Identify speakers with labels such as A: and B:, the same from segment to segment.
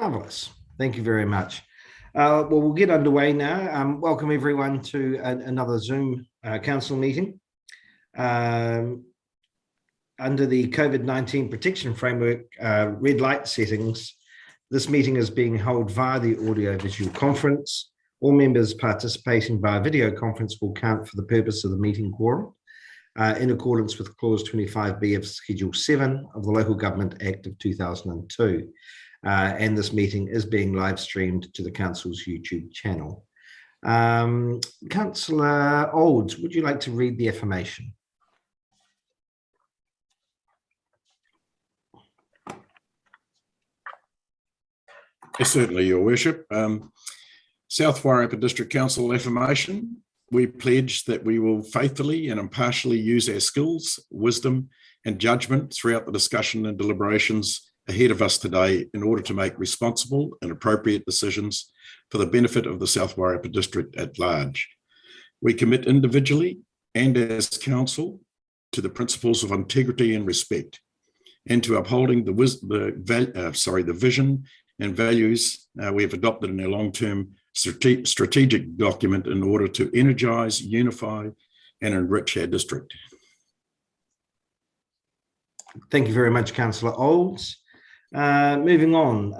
A: Marvellous. Thank you very much. Well, we'll get underway now. Welcome everyone to another Zoom council meeting. Under the COVID-19 protection framework red light settings, this meeting is being held via the audio-visual conference. All members participating via video conference will count for the purpose of the meeting quorum in accordance with Clause 25B of Schedule 7 of the Local Government Act of 2002. And this meeting is being live streamed to the Council's YouTube channel. Councillor Olds, would you like to read the affirmation?
B: Yes, certainly, Your Worship. South Wairarapa District Council affirmation. We pledge that we will faithfully and impartially use our skills, wisdom and judgment throughout the discussion and deliberations ahead of us today in order to make responsible and appropriate decisions for the benefit of the South Wairarapa District at large. We commit individually and as council to the principles of integrity and respect, and to upholding the vision and values we have adopted in our long-term strategic document in order to energise, unify and enrich our district.
A: Thank you very much, Councillor Olds. Moving on,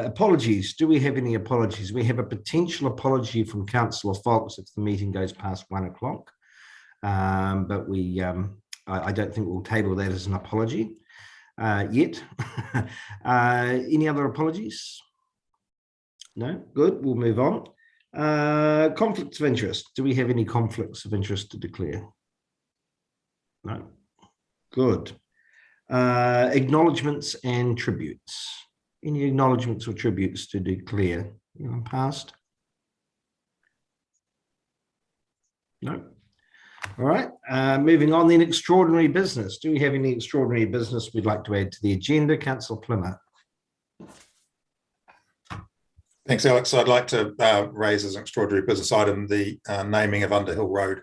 A: apologies. Do we have any apologies? We have a potential apology from Councillor Fox if the meeting goes past 1 o'clock, but I don't think we'll table that as an apology yet. Any other apologies? No? Good, we'll move on. Conflicts of interest. Do we have any conflicts of interest to declare? No? Good. Acknowledgements and tributes. Any acknowledgements or tributes to declare? Anyone passed? No. All right. Moving on then, extraordinary business. Do we have any extraordinary business we'd like to add to the agenda? Councillor Plymmer.
C: Thanks, Alex. I'd like to raise as an extraordinary business item the naming of Underhill Road.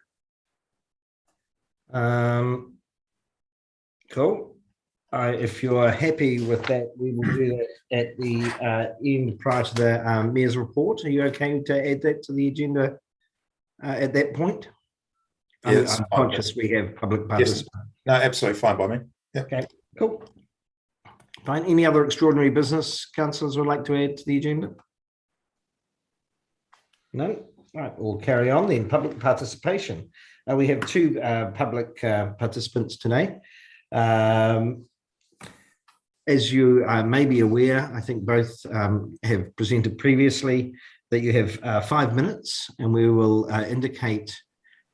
A: Cool. If you're happy with that, we will do that at the end prior to the Mayor's report. Are you okay to add that to the agenda at that point? Yes, I'm conscious we have public participation.
C: Yes. No, absolutely fine by me. Yep. Okay,
A: cool. Fine. Any other extraordinary business councillors would like to add to the agenda? No? All right, we'll carry on then. Public participation. We have two public participants today. As you may be aware, I think both have presented previously that you have 5 minutes, and we will indicate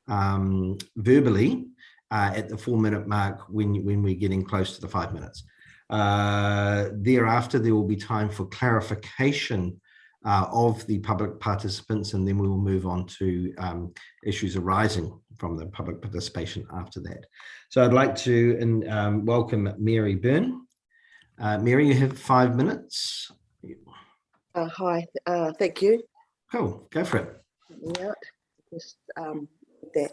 A: verbally at the 4-minute mark when we're getting close to the 5 minutes. Thereafter, there will be time for clarification of the public participants, and then we will move on to issues arising from the public participation after that. So I'd like to welcome Mary Byrne. Mary, you have 5 minutes.
D: Hi, thank you.
A: Cool, go for it.
D: Yeah, just that.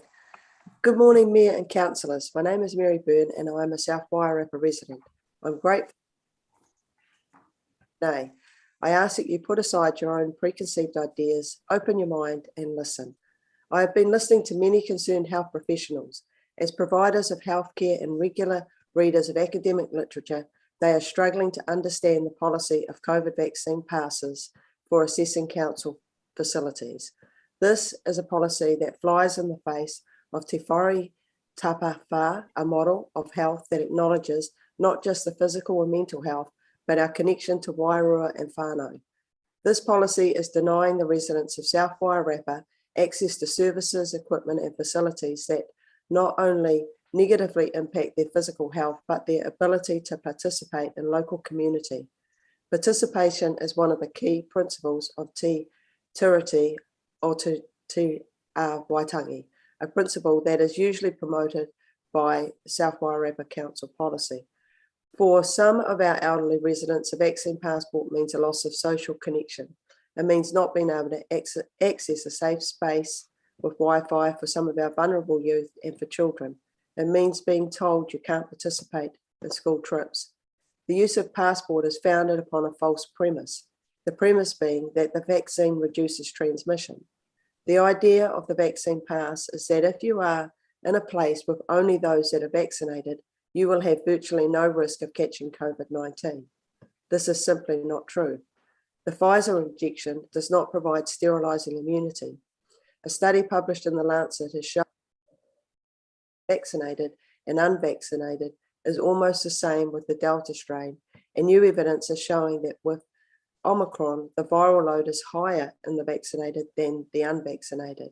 D: Good morning, Mayor and councillors. My name is Mary Byrne and I'm a South Wairarapa resident. I'm grateful today. I ask that you put aside your own preconceived ideas, open your mind and listen. I have been listening to many concerned health professionals. As providers of healthcare and regular readers of academic literature, they are struggling to understand the policy of COVID vaccine passes for assessing council facilities. This is a policy that flies in the face of Te Whare Tapa Whā, a model of health that acknowledges not just the physical and mental health, but our connection to Wairua and whānau. This policy is denying the residents of South Wairarapa access to services, equipment and facilities that not only negatively impact their physical health, but their ability to participate in local community. Participation is one of the key principles of Te Tiriti or Te Waitangi, a principle that is usually promoted by South Wairarapa Council policy. For some of our elderly residents, a vaccine passport means a loss of social connection. It means not being able to access a safe space with Wi-Fi for some of our vulnerable youth and for children. It means being told you can't participate in school trips. The use of passport is founded upon a false premise. the premise being that the vaccine reduces transmission. The idea of the vaccine pass is that if you are in a place with only those that are vaccinated, you will have virtually no risk of catching COVID-19. This is simply not true. The Pfizer injection does not provide sterilizing immunity. A study published in The Lancet has shown vaccinated and unvaccinated is almost the same with the Delta strain, and new evidence is showing that with Omicron, the viral load is higher in the vaccinated than the unvaccinated.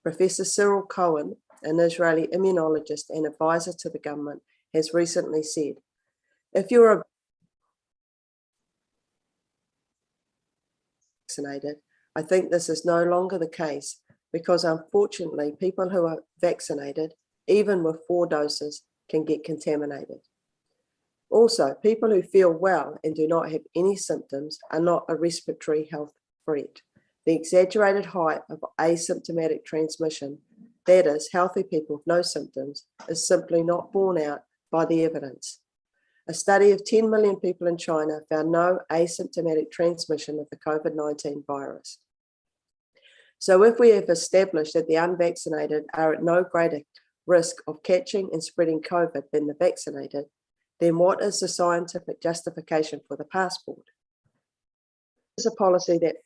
D: Professor Cyril Cohen, an Israeli immunologist and advisor to the government, has recently said, if you're vaccinated, I think this is no longer the case because unfortunately people who are vaccinated, even with 4 doses, can get contaminated. Also, people who feel well and do not have any symptoms are not a respiratory health threat. The exaggerated height of asymptomatic transmission, that is, healthy people with no symptoms, is simply not borne out by the evidence. A study of 10 million people in China found no asymptomatic transmission of the COVID-19 virus. So if we have established that the unvaccinated are at no greater risk of catching and spreading COVID than the vaccinated, then what is the scientific justification for the passport? It is a policy that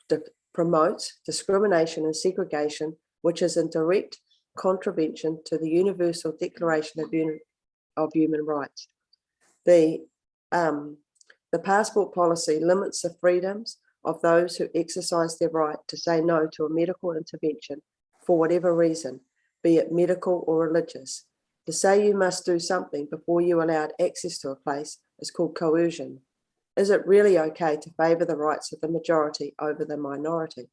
D: promotes discrimination and segregation, which is in direct contravention to the Universal Declaration of Human Rights. The passport policy limits the freedoms of those who exercise their right to say no to a medical intervention for whatever reason, be it medical or religious. To say you must do something before you're allowed access to a place is called coercion. Is it really okay to favour the rights of the majority over the minority?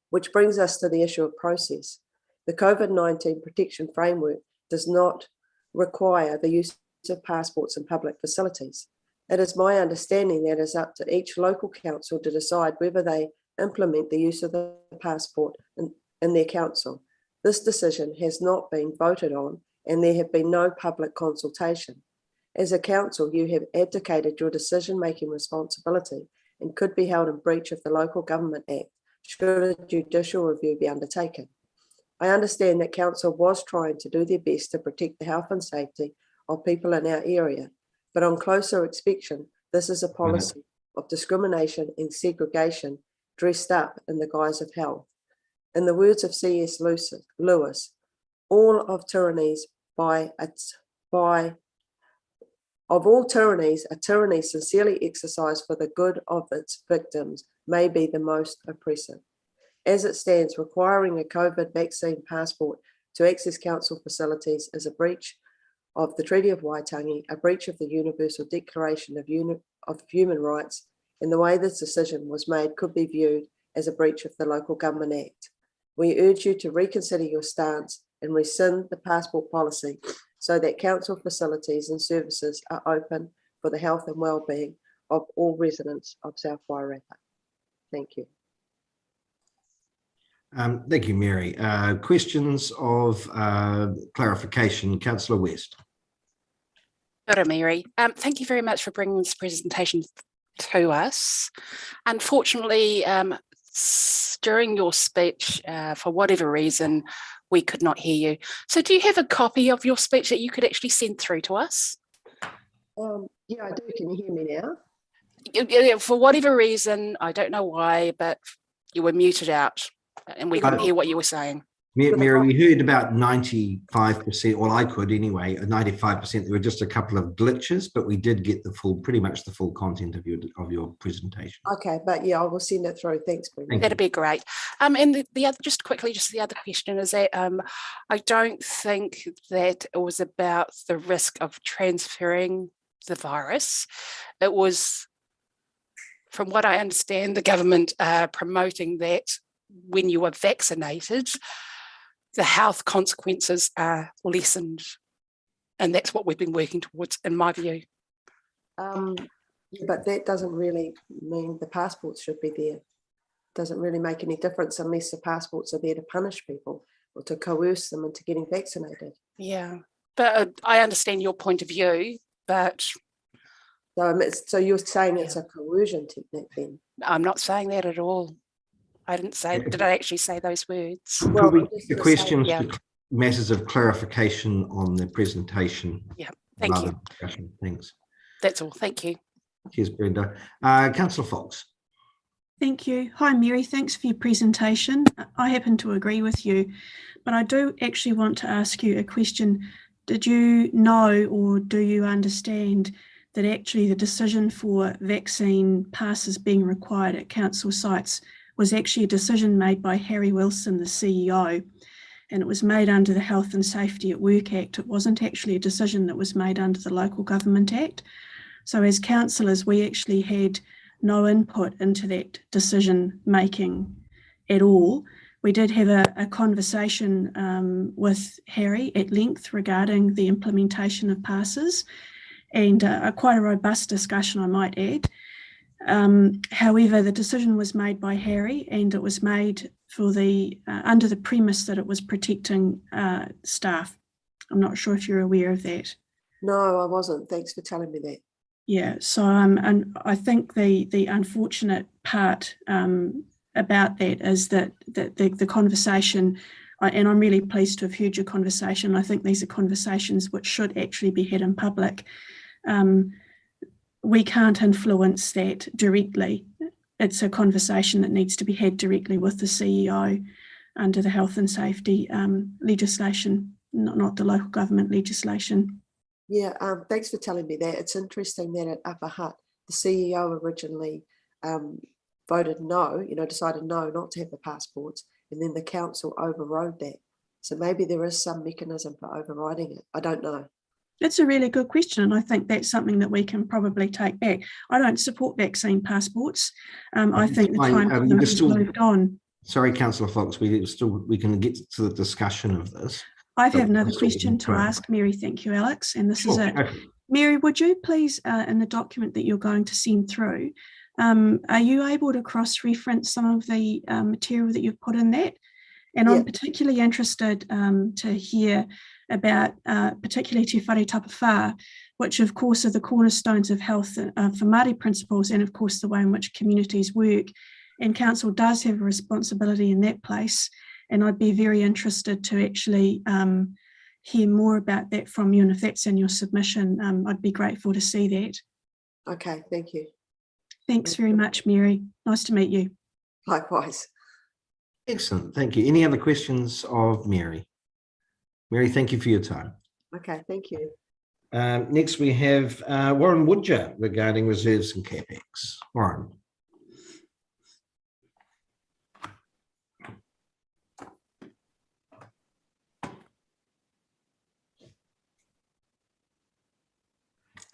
D: Which brings us to the issue of process. The COVID-19 protection framework does not require the use of passports in public facilities. It is my understanding that it is up to each local council to decide whether they implement the use of the passport in their council. This decision has not been voted on and there have been no public consultation. As a council, you have abdicated your decision-making responsibility and could be held in breach of the Local Government Act should a judicial review be undertaken. I understand that council was trying to do their best to protect the health and safety of people in our area, but on closer inspection, this is a policy of discrimination and segregation dressed up in the guise of health. In the words of C.S. Lewis, all tyrannies, a tyranny sincerely exercised for the good of its victims may be the most oppressive. As it stands, requiring a COVID vaccine passport to access council facilities is a breach of the Treaty of Waitangi, a breach of the Universal Declaration of Human Rights, and the way this decision was made could be viewed as a breach of the Local Government Act. We urge you to reconsider your stance and rescind the passport policy so that council facilities and services are open for the health and well-being of all residents of South Wairarapa. Thank you.
A: Thank you, Mary. Questions of clarification, Councillor West.
E: Kia ora, Mary. Thank you very much for bringing this presentation to us. Unfortunately, during your speech, for whatever reason, we could not hear you. So do you have a copy of your speech that you could actually send through to us?
D: Yeah, I do. Can you hear me now?
E: For whatever reason, I don't know why, but you were muted out and we couldn't hear what you were saying.
A: Mary, we heard about 95%, well, I could anyway, 95%. There were just a couple of glitches, but we did get pretty much the full content of your presentation.
D: Okay, but yeah, I will send it through. Thanks, Brenda.
E: That'd be great. And the other, just quickly, the other question is that I don't think that it was about the risk of transferring the virus. It was, from what I understand, the government promoting that when you are vaccinated, the health consequences are lessened. And that's what we've been working towards, in my view.
D: But that doesn't really mean the passports should be there. Doesn't really make any difference unless the passports are there to punish people or to coerce them into getting vaccinated.
E: Yeah, but I understand your point of view, but...
D: So you're saying it's a coercion technique then?
E: I'm not saying that at all. I didn't say, did I actually say those words?
A: Could we
D: I'm
A: get
D: just
A: the
D: gonna say-
A: questions
E: Yeah.
A: to matters of clarification on the presentation?
E: Yeah, thank
A: rather
E: you.
A: than discussion? Thanks.
E: That's all. Thank you.
A: Cheers, Brenda. Councillor Fox.
F: Thank you. Hi, Mary. Thanks for your presentation. I happen to agree with you, but I do actually want to ask you a question. Did you know, or do you understand that actually the decision for vaccine passes being required at council sites was actually a decision made by Harry Wilson, the CEO, and it was made under the Health and Safety at Work Act. It wasn't actually a decision that was made under the Local Government Act. So as councillors, we actually had no input into that decision making at all. We did have a conversation with Harry at length regarding the implementation of passes, and quite a robust discussion, I might add. However, the decision was made by Harry, and it was made for the under the premise that it was protecting staff. I'm not sure if you're aware of that.
D: No, I wasn't. Thanks for telling me that.
F: Yeah, so and I think the unfortunate part about that is that the conversation, and I'm really pleased to have heard your conversation. I think these are conversations which should actually be had in public. We can't influence that directly. It's a conversation that needs to be had directly with the CEO under the health and safety legislation, not the local government legislation.
D: Yeah, thanks for telling me that. It's interesting that at Upper Hutt, the CEO originally voted no, decided no, not to have the passports, and then the council overrode that. So maybe there is some mechanism for overriding it. I don't know.
F: That's a really good question, and I think that's something that we can probably take back. I don't support vaccine passports. I think the time for them has moved on.
A: Sorry, Councillor Fox, we can get to the discussion of this.
F: I have another question to ask, Mary. Thank you, Alex. And this is it. Mary, would you please, in the document that you're going to send through, are you able to cross-reference some of the material that you've put in that? And I'm particularly interested to hear about particularly Te Whare Tapawhā, which of course are the cornerstones of health for Māori principles, and of course the way in which communities work. And council does have a responsibility in that place. And I'd be very interested to actually hear more about that from you. And if that's in your submission, I'd be grateful to see that.
D: Okay, thank you.
F: Thanks very much, Mary. Nice to meet you.
D: Likewise.
A: Excellent, thank you. Any other questions of Mary? Mary, thank you for your time.
D: Okay, thank you.
A: Next, we have Warren Woodger regarding reserves and CapEx. Warren.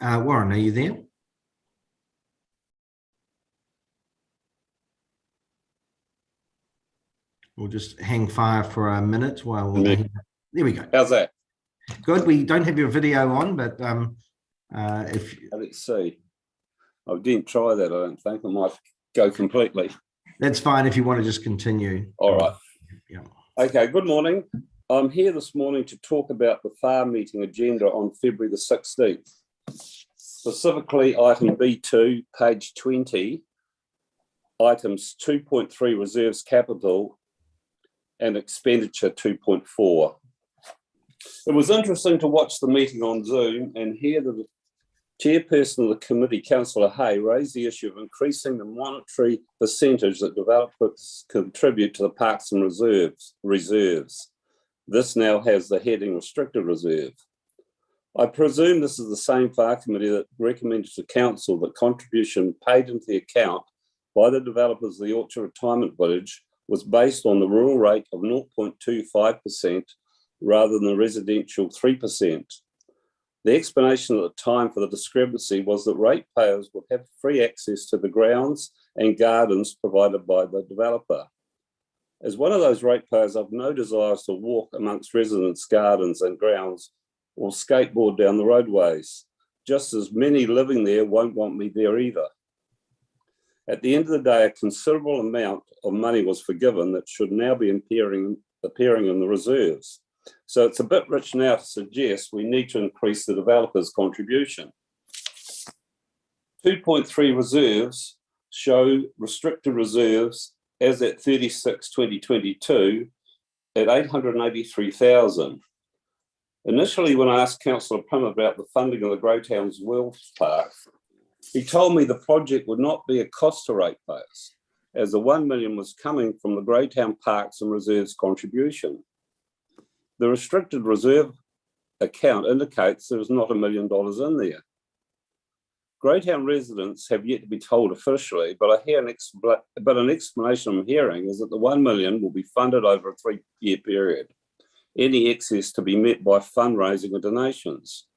A: Warren, are you there? We'll just hang fire for a minute while there we go.
G: How's that?
A: Good. We don't have your video on, but
G: Let's see. I didn't try that. I don't think I might go completely.
A: That's fine if you want to just continue.
G: All right.
A: Yeah.
G: Okay. Good morning. I'm here this morning to talk about the FAR meeting agenda on February the 16th. Specifically, item B2, page 20, items 2.3 reserves capital and expenditure 2.4. It was interesting to watch the meeting on Zoom and hear the chairperson of the committee, Councillor Hay, raise the issue of increasing the monetary percentage that developers contribute to the parks and reserves. This now has the heading restricted reserve. I presume this is the same FAR committee that recommended to council that contribution paid into the account by the developers of the Orchard Retirement Village was based on the rural rate of 0.25% rather than the residential 3%. The explanation at the time for the discrepancy was that ratepayers would have free access to the grounds and gardens provided by the developer. As one of those ratepayers, I've no desires to walk amongst residents' gardens and grounds or skateboard down the roadways, just as many living there won't want me there either. At the end of the day, a considerable amount of money was forgiven that should now be appearing in the reserves. So it's a bit rich now to suggest we need to increase the developer's contribution. 2.3 reserves show restricted reserves as at 36/2022 at 883,000. Initially, when I asked Councillor Pym about the funding of the Greyhounds Wells Park, he told me the project would not be a cost to ratepayers, as the 1 million was coming from the Greyhound Parks and Reserves contribution. The restricted reserve account indicates there is not $1 million in there. Greyhound residents have yet to be told officially, but an explanation I'm hearing is that the 1 million will be funded over a 3-year period. Any excess to be met by fundraising or donations.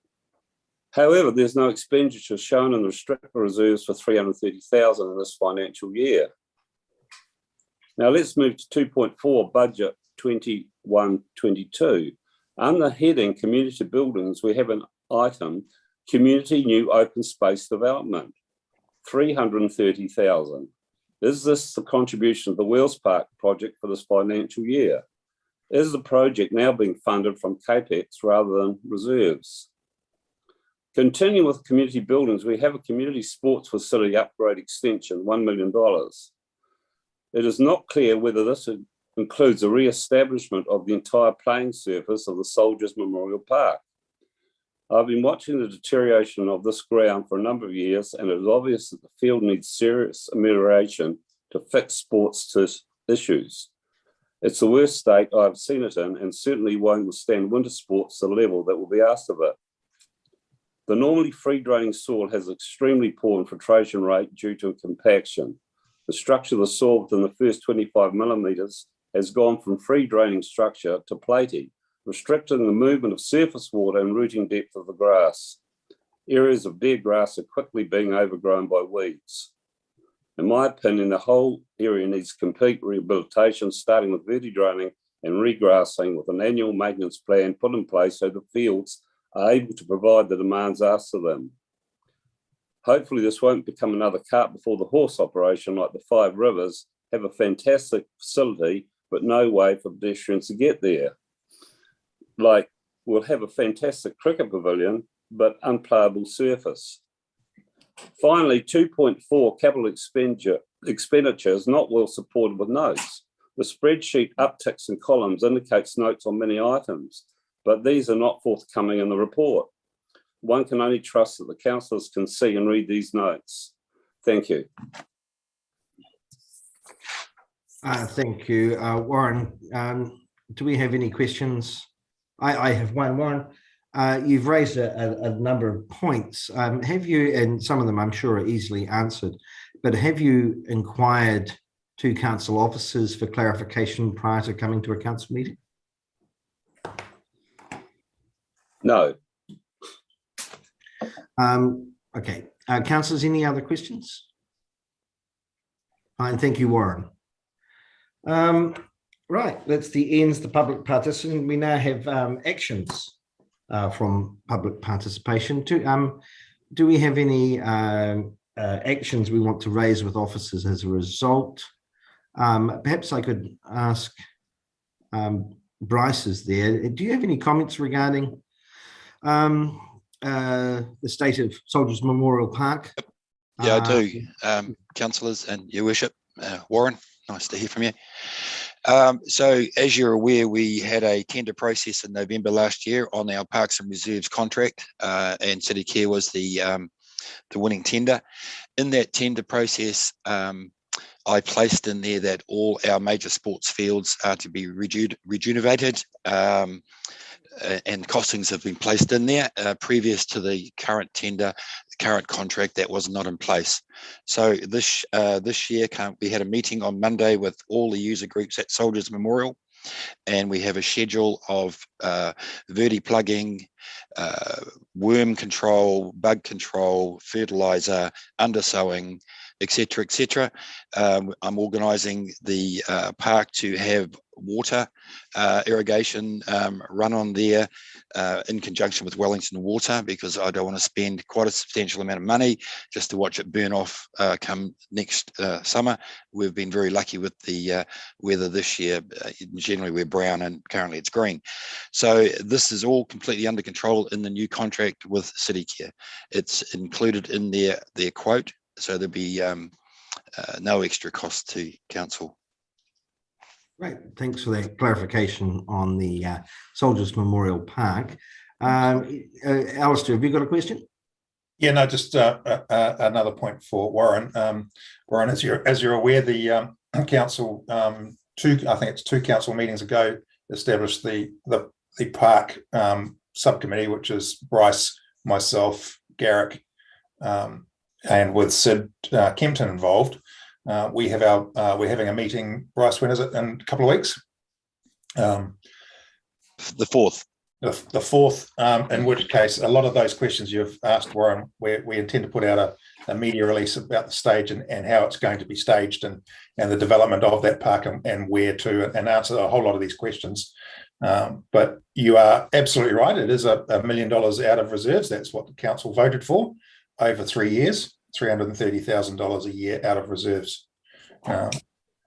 G: However, there's no expenditure shown in the restricted reserves for 330,000 in this financial year. Now let's move to 2.4 budget 21-22. Under heading community buildings, we have an item, community new open space development, 330,000. Is this the contribution of the Wells Park project for this financial year? Is the project now being funded from CAPEX rather than reserves? Continuing with community buildings, we have a community sports facility upgrade extension, $1 million. It is not clear whether this includes a re-establishment of the entire playing surface of the Soldiers Memorial Park. I've been watching the deterioration of this ground for a number of years, and it is obvious that the field needs serious amelioration to fix sports issues. It's the worst state I've seen it in, and certainly won't withstand winter sports to the level that will be asked of it. The normally free draining soil has extremely poor infiltration rate due to compaction. The structure of the soil within the first 25 millimetres has gone from free draining structure to platy, restricting the movement of surface water and rooting depth of the grass. Areas of dead grass are quickly being overgrown by weeds. In my opinion, the whole area needs complete rehabilitation, starting with verti-draining and regrassing with an annual maintenance plan put in place so the fields are able to provide the demands asked of them. Hopefully this won't become another cart before the horse operation like the Five Rivers, have a fantastic facility, but no way for pedestrians to get there. Like, we'll have a fantastic cricket pavilion, but unplayable surface. Finally, 2.4 capital expenditure is not well supported with notes. The spreadsheet upticks in columns indicates notes on many items, but these are not forthcoming in the report. One can only trust that the councillors can see and read these notes. Thank you.
A: Thank you, Warren. Do we have any questions? I have one, Warren. You've raised a number of points. Have you, and some of them I'm sure are easily answered, but have you inquired to council officers for clarification prior to coming to a council meeting?
G: No.
A: Okay. Councillors, any other questions? Fine, thank you, Warren. Right, that's the ends the public participation. We now have actions from public participation. Do we have any actions we want to raise with officers as a result? Perhaps I could ask Bryce is there. Do you have any comments regarding the state of Soldiers Memorial Park?
H: Yeah, I do, councillors and your worship. Warren, nice to hear from you. So as you're aware, we had a tender process in November last year on our Parks and Reserves contract, and City Care was the winning tender. In that tender process, I placed in there that all our major sports fields are to be rejuvenated, and costings have been placed in there. Previous to the current tender, the current contract, that was not in place. So this year we had a meeting on Monday with all the user groups at Soldiers Memorial, and we have a schedule of verti plugging, worm control, bug control, fertilizer, undersowing, etc., etc. I'm organising the park to have water irrigation run on there in conjunction with Wellington Water, because I don't want to spend quite a substantial amount of money just to watch it burn off come next summer. We've been very lucky with the weather this year. Generally we're brown and currently it's green. So this is all completely under control in the new contract with City Care. It's included in their quote. So there'll be no extra cost to council.
A: Great, thanks for that clarification on the Soldiers Memorial Park. Alistair, have you got a question?
C: Yeah, no, just another point for Warren. Warren, as you're aware, the council I think it's two council meetings ago established the park subcommittee, which is Bryce, myself, Garrick, and with Sid Kempton involved. We're having a meeting. Bryce, when is it? In a couple of weeks.
H: The 4th.
C: The 4th, in which case a lot of those questions you've asked, Warren, we intend to put out a media release about the stage and how it's going to be staged and the development of that park and where to, and answer a whole lot of these questions. But you are absolutely right. It is $1 million out of reserves. That's what the council voted for over 3 years, $330,000 a year out of reserves.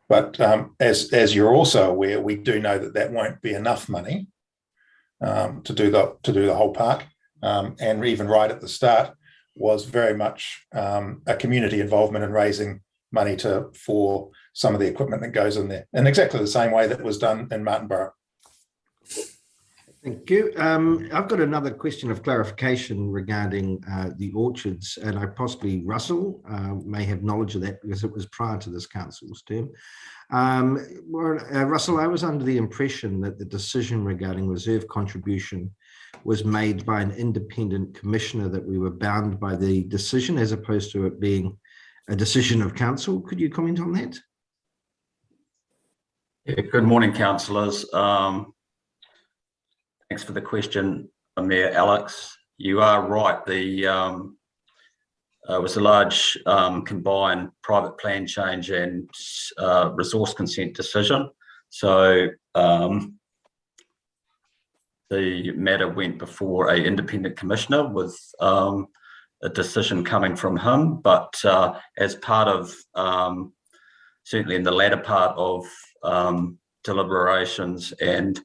C: But as you're also aware, we do know that won't be enough money to do the whole park, and even right at the start was very much a community involvement in raising money for some of the equipment that goes in there, in exactly the same way that was done in Martinborough.
A: Thank you. I've got another question of clarification regarding the orchards, and possibly Russell may have knowledge of that because it was prior to this council's term. Russell, I was under the impression that the decision regarding reserve contribution was made by an independent commissioner, that we were bound by the decision as opposed to it being a decision of council. Could you comment on that?
I: Yeah, good morning, councillors. Thanks for the question, Mayor Alex. You are right. It was a large combined private plan change and resource consent decision. So the matter went before an independent commissioner with a decision coming from him. But as part of, certainly in the latter part of deliberations and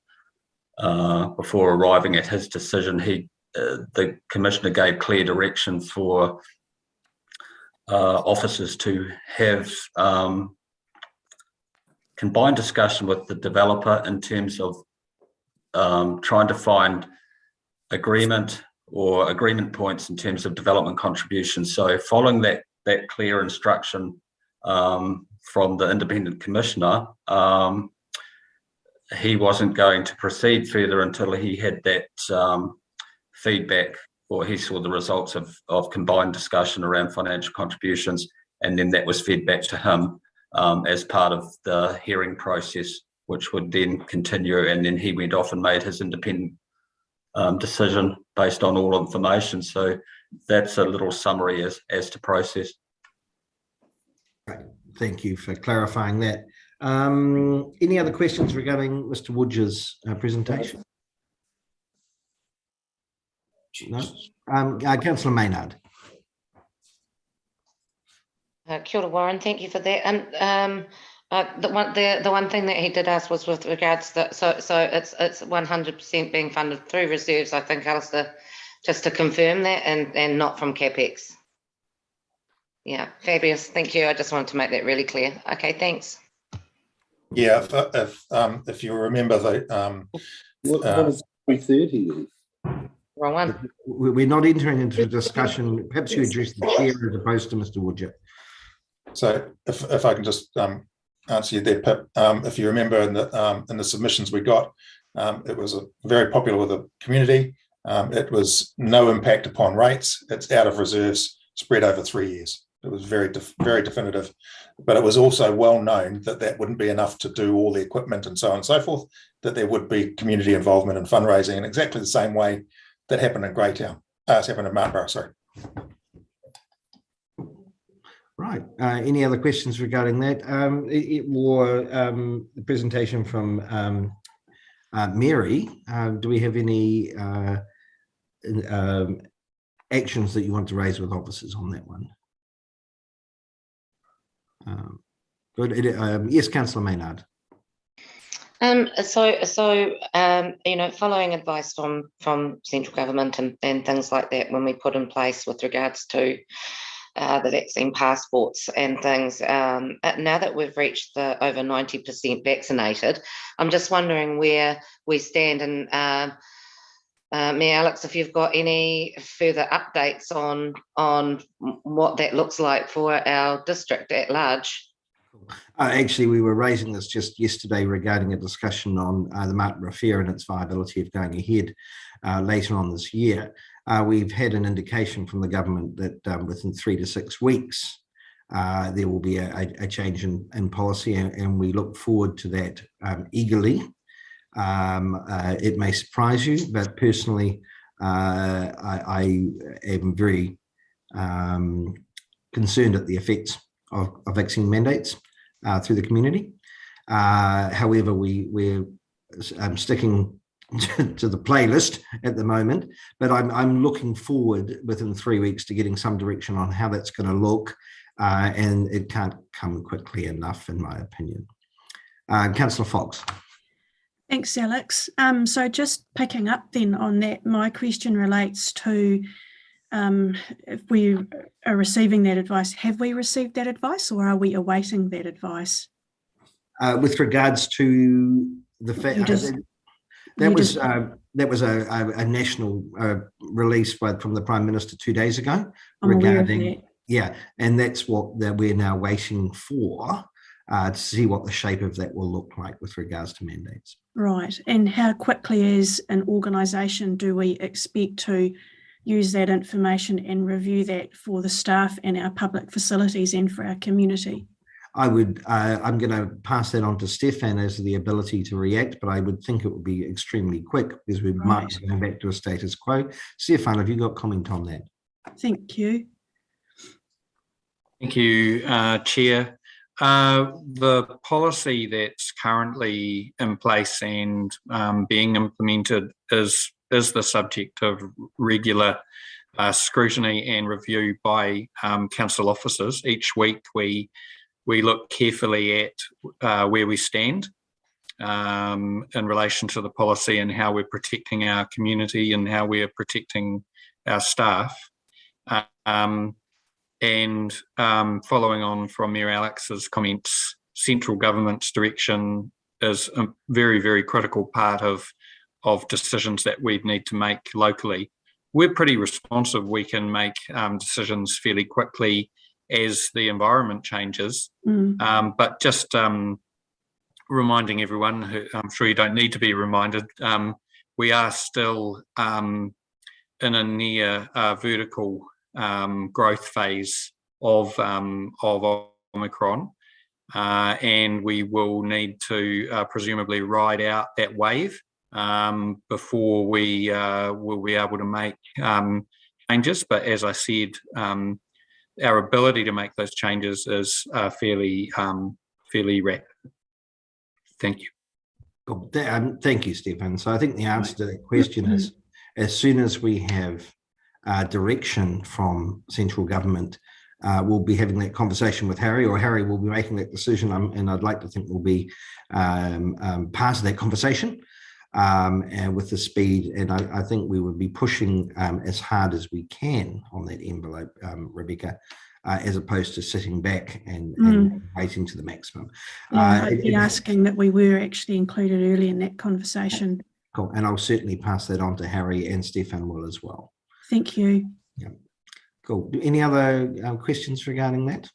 I: before arriving at his decision, the commissioner gave clear direction for officers to have combined discussion with the developer in terms of trying to find agreement points in terms of development contributions. So following that clear instruction from the independent commissioner, he wasn't going to proceed further until he had that feedback, or he saw the results of combined discussion around financial contributions, and then that was fed back to him as part of the hearing process, which would then continue, and then he went off and made his independent decision based on all information. So that's a little summary as to process.
A: Right. Thank you for clarifying that. Any other questions regarding Mr. Woodge's presentation? No. Councillor Maynard.
J: Kia ora, Warren. Thank you for that. And the one thing that he did ask was with regards to so it's 100% being funded through reserves. I think, Alistair, just to confirm that, and not from CapEx. Yeah, fabulous. Thank you. I just wanted to make that really clear. Okay, thanks.
C: Yeah, if you remember
G: what is 330 then?
J: Wrong one.
A: We're not entering into a discussion. Perhaps you address the chair as opposed to Mr. Woodger.
C: So if I can just answer you there, Pip. If you remember in the submissions we got, it was very popular with the community. It was no impact upon rates. It's out of reserves, spread over 3 years. It was very definitive, but it was also well known that wouldn't be enough to do all the equipment and so on and so forth, that there would be community involvement and fundraising in exactly the same way that happened in Greytown. It's happened in Martinborough, sorry.
A: Right. Any other questions regarding that? The presentation from Mary. Do we have any actions that you want to raise with officers on that one? Good. Yes, Councillor Maynard.
J: Following advice from central government and things like that, when we put in place with regards to the vaccine passports and things. Now that we've reached the over 90% vaccinated, I'm just wondering where we stand. And me, Alex, if you've got any further updates on what that looks like for our district at large.
A: Actually, we were raising this just yesterday regarding a discussion on the Martinborough Fair and its viability of going ahead later on this year. We've had an indication from the government that within 3 to 6 weeks, there will be a change in policy, and we look forward to that eagerly. It may surprise you, but personally, I am very concerned at the effects of vaccine mandates through the community. However, we're sticking to the playlist at the moment, but I'm looking forward within 3 weeks to getting some direction on how that's going to look, and it can't come quickly enough, in my opinion. Councillor Fox.
F: Thanks, Alex. So just picking up then on that, my question relates to if we are receiving that advice, have we received that advice, or are we awaiting that advice?
A: With regards to the fact that was a national release from the Prime Minister 2 days ago regarding, and that's what we're now waiting for to see what the shape of that will look like with regards to mandates.
F: Right, and how quickly as an organisation do we expect to use that information and review that for the staff and our public facilities and for our community?
A: I'm going to pass that on to Stefan as the ability to react, but I would think it would be extremely quick because we might be going back to a status quo. Stefan, have you got comment on that?
F: Thank you.
K: Thank you, Chair. The policy that's currently in place and being implemented is the subject of regular scrutiny and review by council officers. Each week we look carefully at where we stand in relation to the policy and how we're protecting our community and how we're protecting our staff. And following on from Mayor Alex's comments, central government's direction is a very, very critical part of decisions that we need to make locally. We're pretty responsive. We can make decisions fairly quickly as the environment changes. But just reminding everyone, who I'm sure you don't need to be reminded, we are still in a near vertical growth phase of Omicron, and we will need to presumably ride out that wave before we will be able to make changes. But as I said, our ability to make those changes is fairly rapid. Thank you.
A: Cool. Thank you, Stephen. So I think the answer to that question is, as soon as we have direction from central government, we'll be having that conversation with Harry, or Harry will be making that decision, and I'd like to think we'll be part of that conversation and with the speed, and I think we would be pushing as hard as we can on that envelope, Rebecca, as opposed to sitting back and waiting to the maximum.
F: I'd be asking that we were actually included early in that conversation.
A: Cool, and I'll certainly pass that on to Harry, and Stefan will as well.
F: Thank you.
A: Yeah, cool. Any other questions regarding that?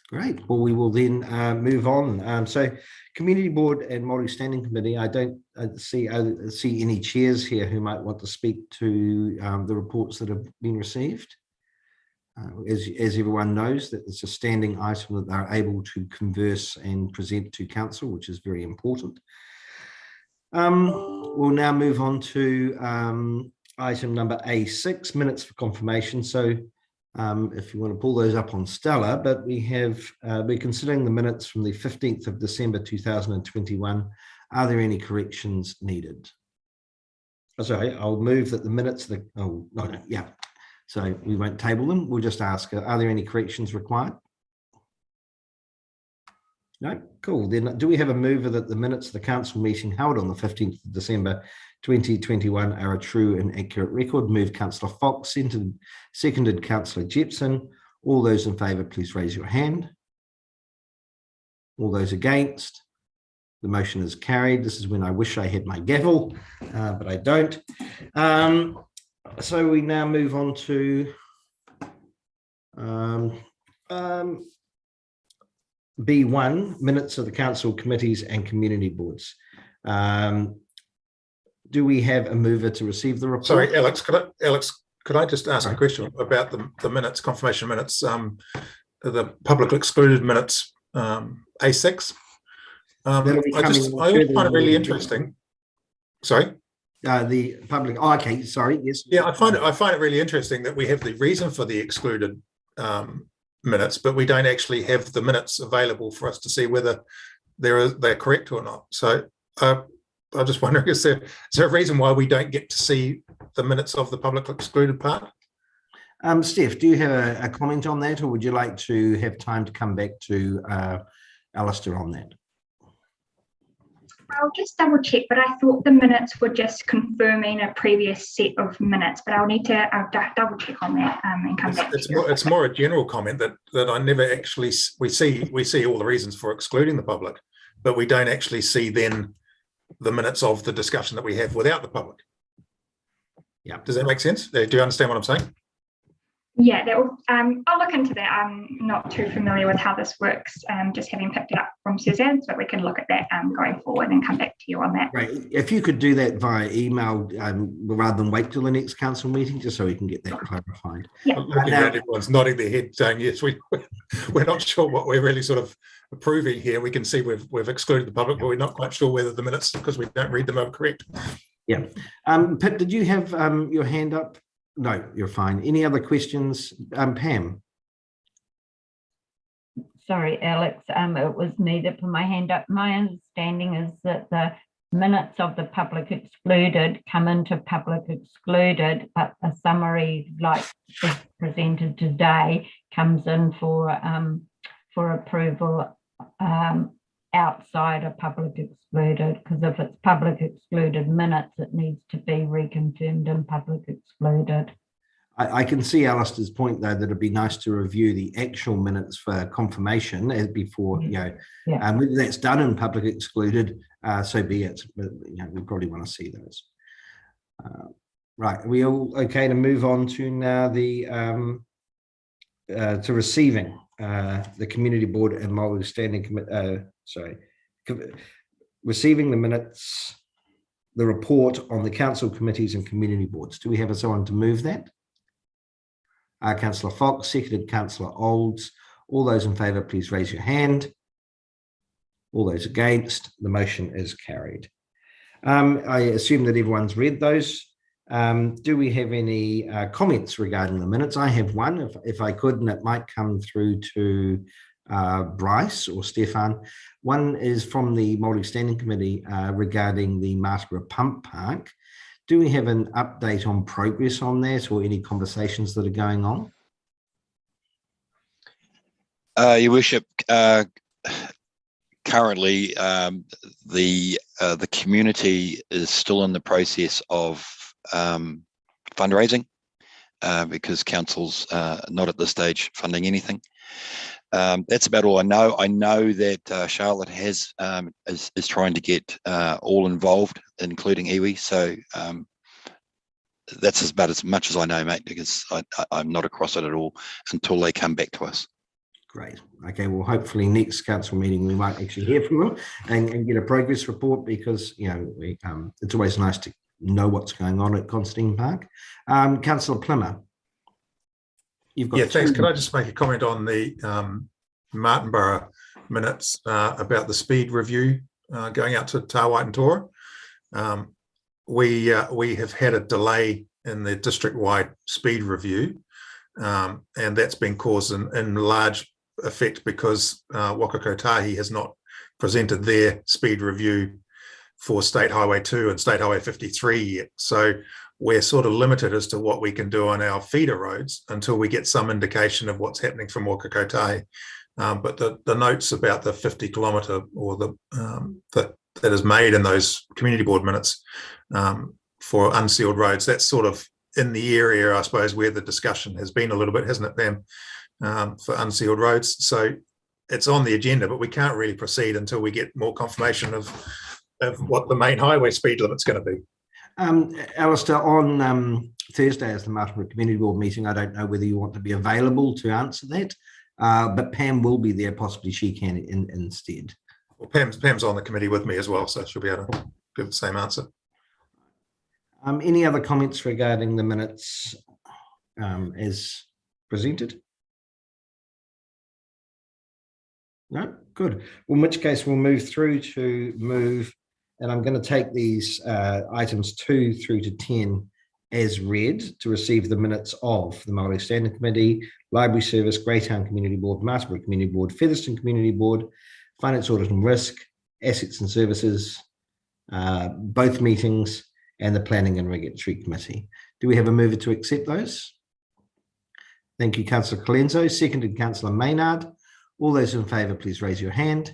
A: Great. Well, we will then move on. So, Community Board and Māori Standing Committee. I don't see any chairs here who might want to speak to the reports that have been received. As everyone knows, that it's a standing item that they're able to converse and present to council, which is very important. We'll now move on to item number A6, minutes for confirmation. So if you want to pull those up on Stella, but we're considering the minutes from the 15th of December 2021. Are there any corrections needed? Oh, sorry, I'll move that the minutes, so we won't table them. We'll just ask, are there any corrections required? No, cool. Then do we have a mover that the minutes of the council meeting held on the 15th of December 2021 are a true and accurate record. Moved Councillor Fox, seconded Councillor Jepson. All those in favour, please raise your hand. All those against? The motion is carried. This is when I wish I had my gavel, but I don't. So we now move on to B1, minutes of the council committees and community boards. Do we have a mover to receive the report?
C: Sorry, Alex, could I just ask a question about the minutes, confirmation minutes, the public excluded minutes, A6? I always find it really interesting. Sorry?
A: The public, oh, okay, sorry, yes.
C: Yeah, I find it really interesting that we have the reason for the excluded minutes, but we don't actually have the minutes available for us to see whether they're correct or not. So I'm just wondering, is there a reason why we don't get to see the minutes of the public excluded part?
A: Steph, do you have a comment on that, or would you like to have time to come back to Alistair on that?
L: I'll just double check, but I thought the minutes were just confirming a previous set of minutes, but I'll need to double check on that and come back.
C: It's more a general comment that I never actually, we see all the reasons for excluding the public, but we don't actually see then the minutes of the discussion that we have without the public.
A: Yeah.
C: Does that make sense? Do you understand what I'm saying?
L: Yeah, I'll look into that. I'm not too familiar with how this works, just having picked it up from Suzanne, so we can look at that going forward and come back to you on that.
A: Right. If you could do that via email rather than wait till the next council meeting, just so we can get that clarified.
L: Yeah.
C: Everyone's nodding their head saying, yes, we're not sure what we're really sort of approving here. We can see we've excluded the public, but we're not quite sure whether the minutes, because we don't read them, are correct.
A: Yeah. Pip, did you have your hand up? No, you're fine. Any other questions? Pam?
M: Sorry, Alex, it was me that put my hand up. My understanding is that the minutes of the public excluded come into public excluded, but a summary like is presented today comes in for approval outside of public excluded, because if it's public excluded minutes, it needs to be reconfirmed in public excluded.
A: I can see Alistair's point, though, that it'd be nice to review the actual minutes for confirmation as before, whether that's done in public excluded, so be it. But we probably want to see those. Right, are we all okay to move on to now the to receiving the community board and multi-standing committee? Receiving the minutes, the report on the council committees and community boards. Do we have someone to move that? Councillor Fox, seconded Councillor Olds. All those in favour, please raise your hand. All those against, the motion is carried. I assume that everyone's read those. Do we have any comments regarding the minutes? I have one, if I could, and it might come through to Bryce or Stefan. One is from the multi-standing committee regarding the Martha Pump Park. Do we have an update on progress on that, or any conversations that are going on?
H: Your Worship, currently the community is still in the process of fundraising because council's not at this stage funding anything. That's about all I know. I know that Charlotte is trying to get all involved, including iwi. So that's about as much as I know, mate, because I'm not across it at all until they come back to us.
A: Great. Okay. Well, hopefully next council meeting we might actually hear from them and get a progress report, because it's always nice to know what's going on at Constantine Park. Councillor Plimmer. You've got
C: thanks. Could I just make a comment on the Martinborough minutes about the speed review going out to Tawai and Tora? We have had a delay in the district-wide speed review, and that's been caused in large effect because Waka Kotahi has not presented their speed review for State Highway 2 and State Highway 53 yet. So we're sort of limited as to what we can do on our feeder roads until we get some indication of what's happening from Waka Kotahi. But the notes about the 50 kilometre or the that is made in those community board minutes for unsealed roads. That's sort of in the area, I suppose, where the discussion has been a little bit, hasn't it, Pam, for unsealed roads. So it's on the agenda, but we can't really proceed until we get more confirmation of what the main highway speed limit's going to be.
A: Alistair, on Thursday is the Martinborough Community Board meeting. I don't know whether you want to be available to answer that, but Pam will be there. Possibly she can instead.
C: Well, Pam's on the committee with me as well, so she'll be able to give the same answer.
A: Any other comments regarding the minutes as presented? No? Good. Well, in which case we'll move through and I'm going to take these items 2 through to 10 as read to receive the minutes of the Māori Standing Committee, Library Service, Greytown Community Board, Martinborough Community Board, Featherston Community Board, Finance, Audit and Risk, Assets and Services, both meetings, and the Planning and Regulatory Committee. Do we have a mover to accept those? Thank you, Councillor Colenso. Seconded, Councillor Maynard. All those in favour, please raise your hand.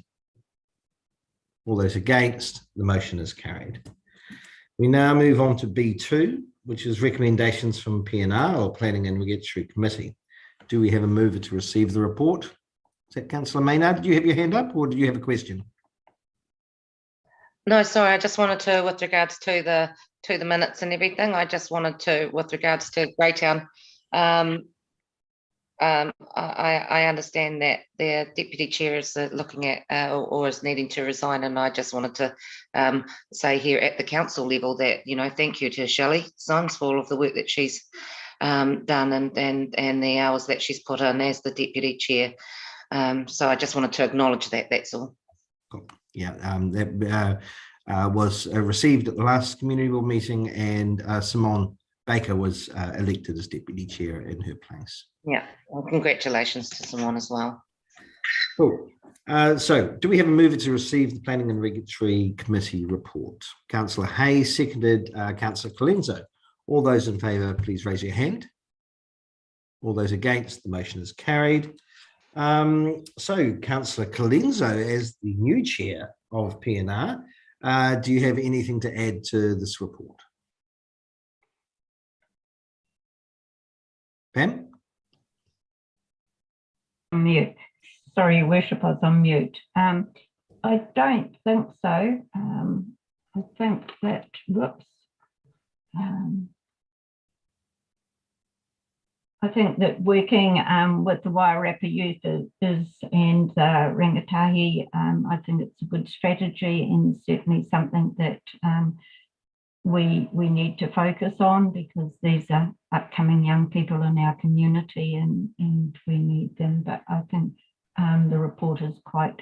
A: All those against, the motion is carried. We now move on to B2, which is recommendations from PNR, or Planning and Regulatory Committee. Do we have a mover to receive the report? Is that Councillor Maynard? Did you have your hand up, or did you have a question?
J: No, sorry, I just wanted to, with regards to the minutes and everything, I just wanted to, with regards to Greytown, I understand that their deputy chair is looking at or is needing to resign, and I just wanted to say here at the council level that, you know, thank you to Shelley Symes for all of the work that she's done and the hours that she's put in as the deputy chair. So I just wanted to acknowledge that. That's all.
A: Cool. Yeah, that was received at the last community board meeting, and Simone Baker was elected as deputy chair in her place.
J: Yeah, well, congratulations to Simone as well.
A: Cool. So do we have a mover to receive the Planning and Regulatory Committee report? Councillor Hayes, seconded Councillor Colenso. All those in favour, please raise your hand. All those against, the motion is carried. So Councillor Colenso, as the new chair of PNR, do you have anything to add to this report? Pam?
M: Mute. Sorry, Your Worship, I was on mute. I don't think so. I think that, whoops. I think that working with the Wairarapa youth and rangatahi, I think it's a good strategy and certainly something that we need to focus on, because these are upcoming young people in our community and we need them. But I think the report is quite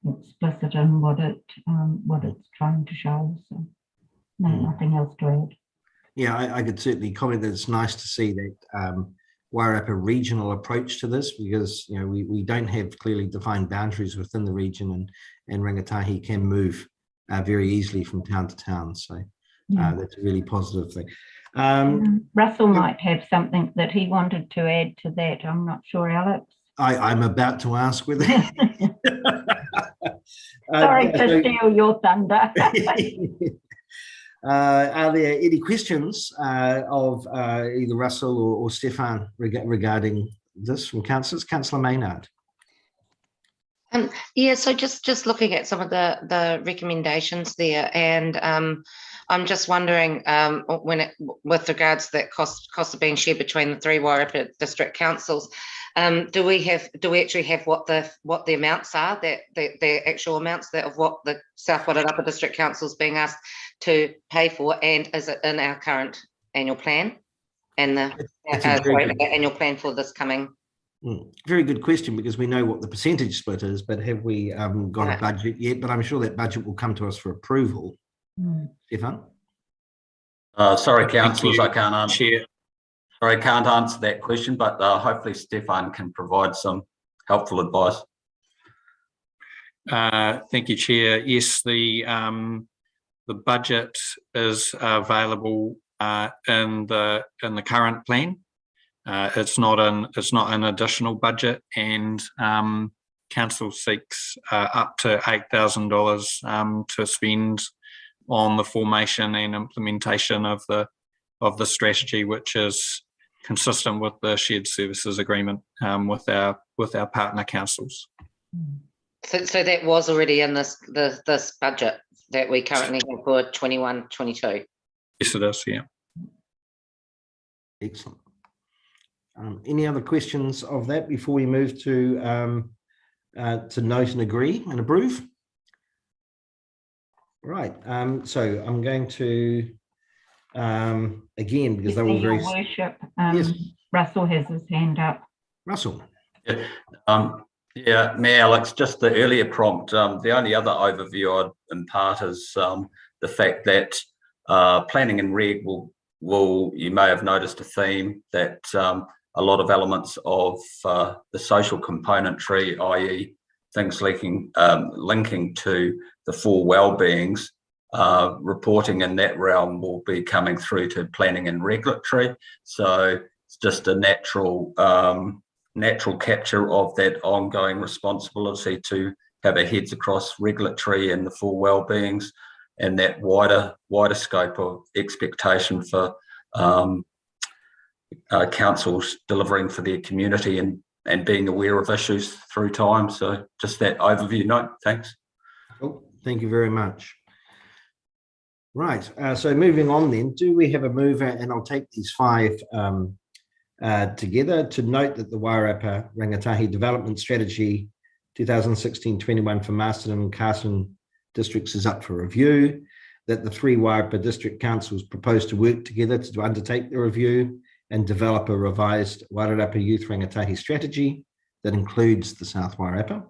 M: explicit in what it's trying to show. So no, nothing else to add.
A: Yeah, I could certainly comment that it's nice to see that Wairarapa regional approach to this, because, you know, we don't have clearly defined boundaries within the region, and rangatahi can move very easily from town to town. So that's a really positive thing.
M: Russell might have something that he wanted to add to that. I'm not sure, Alex.
A: I'm about to ask whether.
M: Sorry to steal your thunder.
A: Are there any questions of either Russell or Stefan regarding this from councillors? Councillor Maynard.
J: Yeah, so just looking at some of the recommendations there, and I'm just wondering with regards to that cost of being shared between the 3 Wairarapa district councils, do we actually have what the amounts are, that the actual amounts of what the South Wairarapa district council is being asked to pay for, and is it in our current annual plan and the annual plan for this coming?
A: Very good question, because we know what the percentage split is, but have we got a budget yet? But I'm sure that budget will come to us for approval. Stefan?
I: Sorry, councillors, I can't answer. Sorry, I can't answer that question, but hopefully Stefan can provide some helpful advice.
K: Thank you, Chair. Yes, the budget is available in the current plan. It's not an additional budget, and council seeks up to $8,000 to spend on the formation and implementation of the strategy, which is consistent with the shared services agreement with our partner councils.
J: So that was already in this budget that we currently have for 21-22.
K: Yes, it is. Yeah.
A: Excellent. Any other questions of that before we move to note and agree and approve? Right. So I'm going to again, because they're all very.
M: Your Worship,
A: yes.
M: Russell has his hand up.
A: Russell.
I: Yeah, Mayor Alex, just the earlier prompt. The only other overview I'd impart is the fact that planning and reg will, you may have noticed a theme that a lot of elements of the social componentry, i.e. things linking to the four well-beings, reporting in that realm will be coming through to planning and regulatory. So it's just a natural capture of that ongoing responsibility to have our heads across regulatory and the four well-beings, and that wider scope of expectation for councils delivering for their community and being aware of issues through time. So just that overview note. Thanks.
A: Oh, thank you very much. Right. So moving on then, do we have a mover? And I'll take these five together to note that the Wairarapa Rangatahi Development Strategy 2016-21 for Masterton and Carson districts is up for review, that the three Wairarapa district councils propose to work together to undertake the review and develop a revised Wairarapa Youth Rangatahi strategy that includes the South Wairarapa,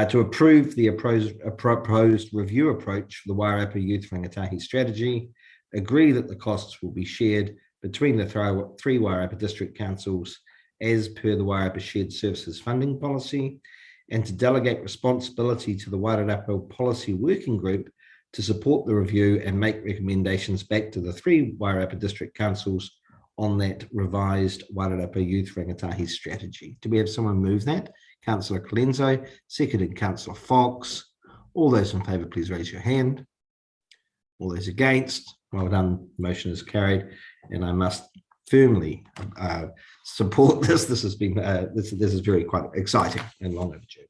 A: to approve the proposed review approach for the Wairarapa Youth Rangatahi strategy, agree that the costs will be shared between the three Wairarapa district councils as per the Wairarapa Shared Services Funding Policy, and to delegate responsibility to the Wairarapa Policy Working Group to support the review and make recommendations back to the three Wairarapa district councils on that revised Wairarapa Youth Rangatahi strategy. Do we have someone move that? Councillor Colenso, seconded Councillor Fox. All those in favour, please raise your hand. All those against? Well done, motion is carried. And I must firmly support this. This has been this is very quite exciting and long overdue.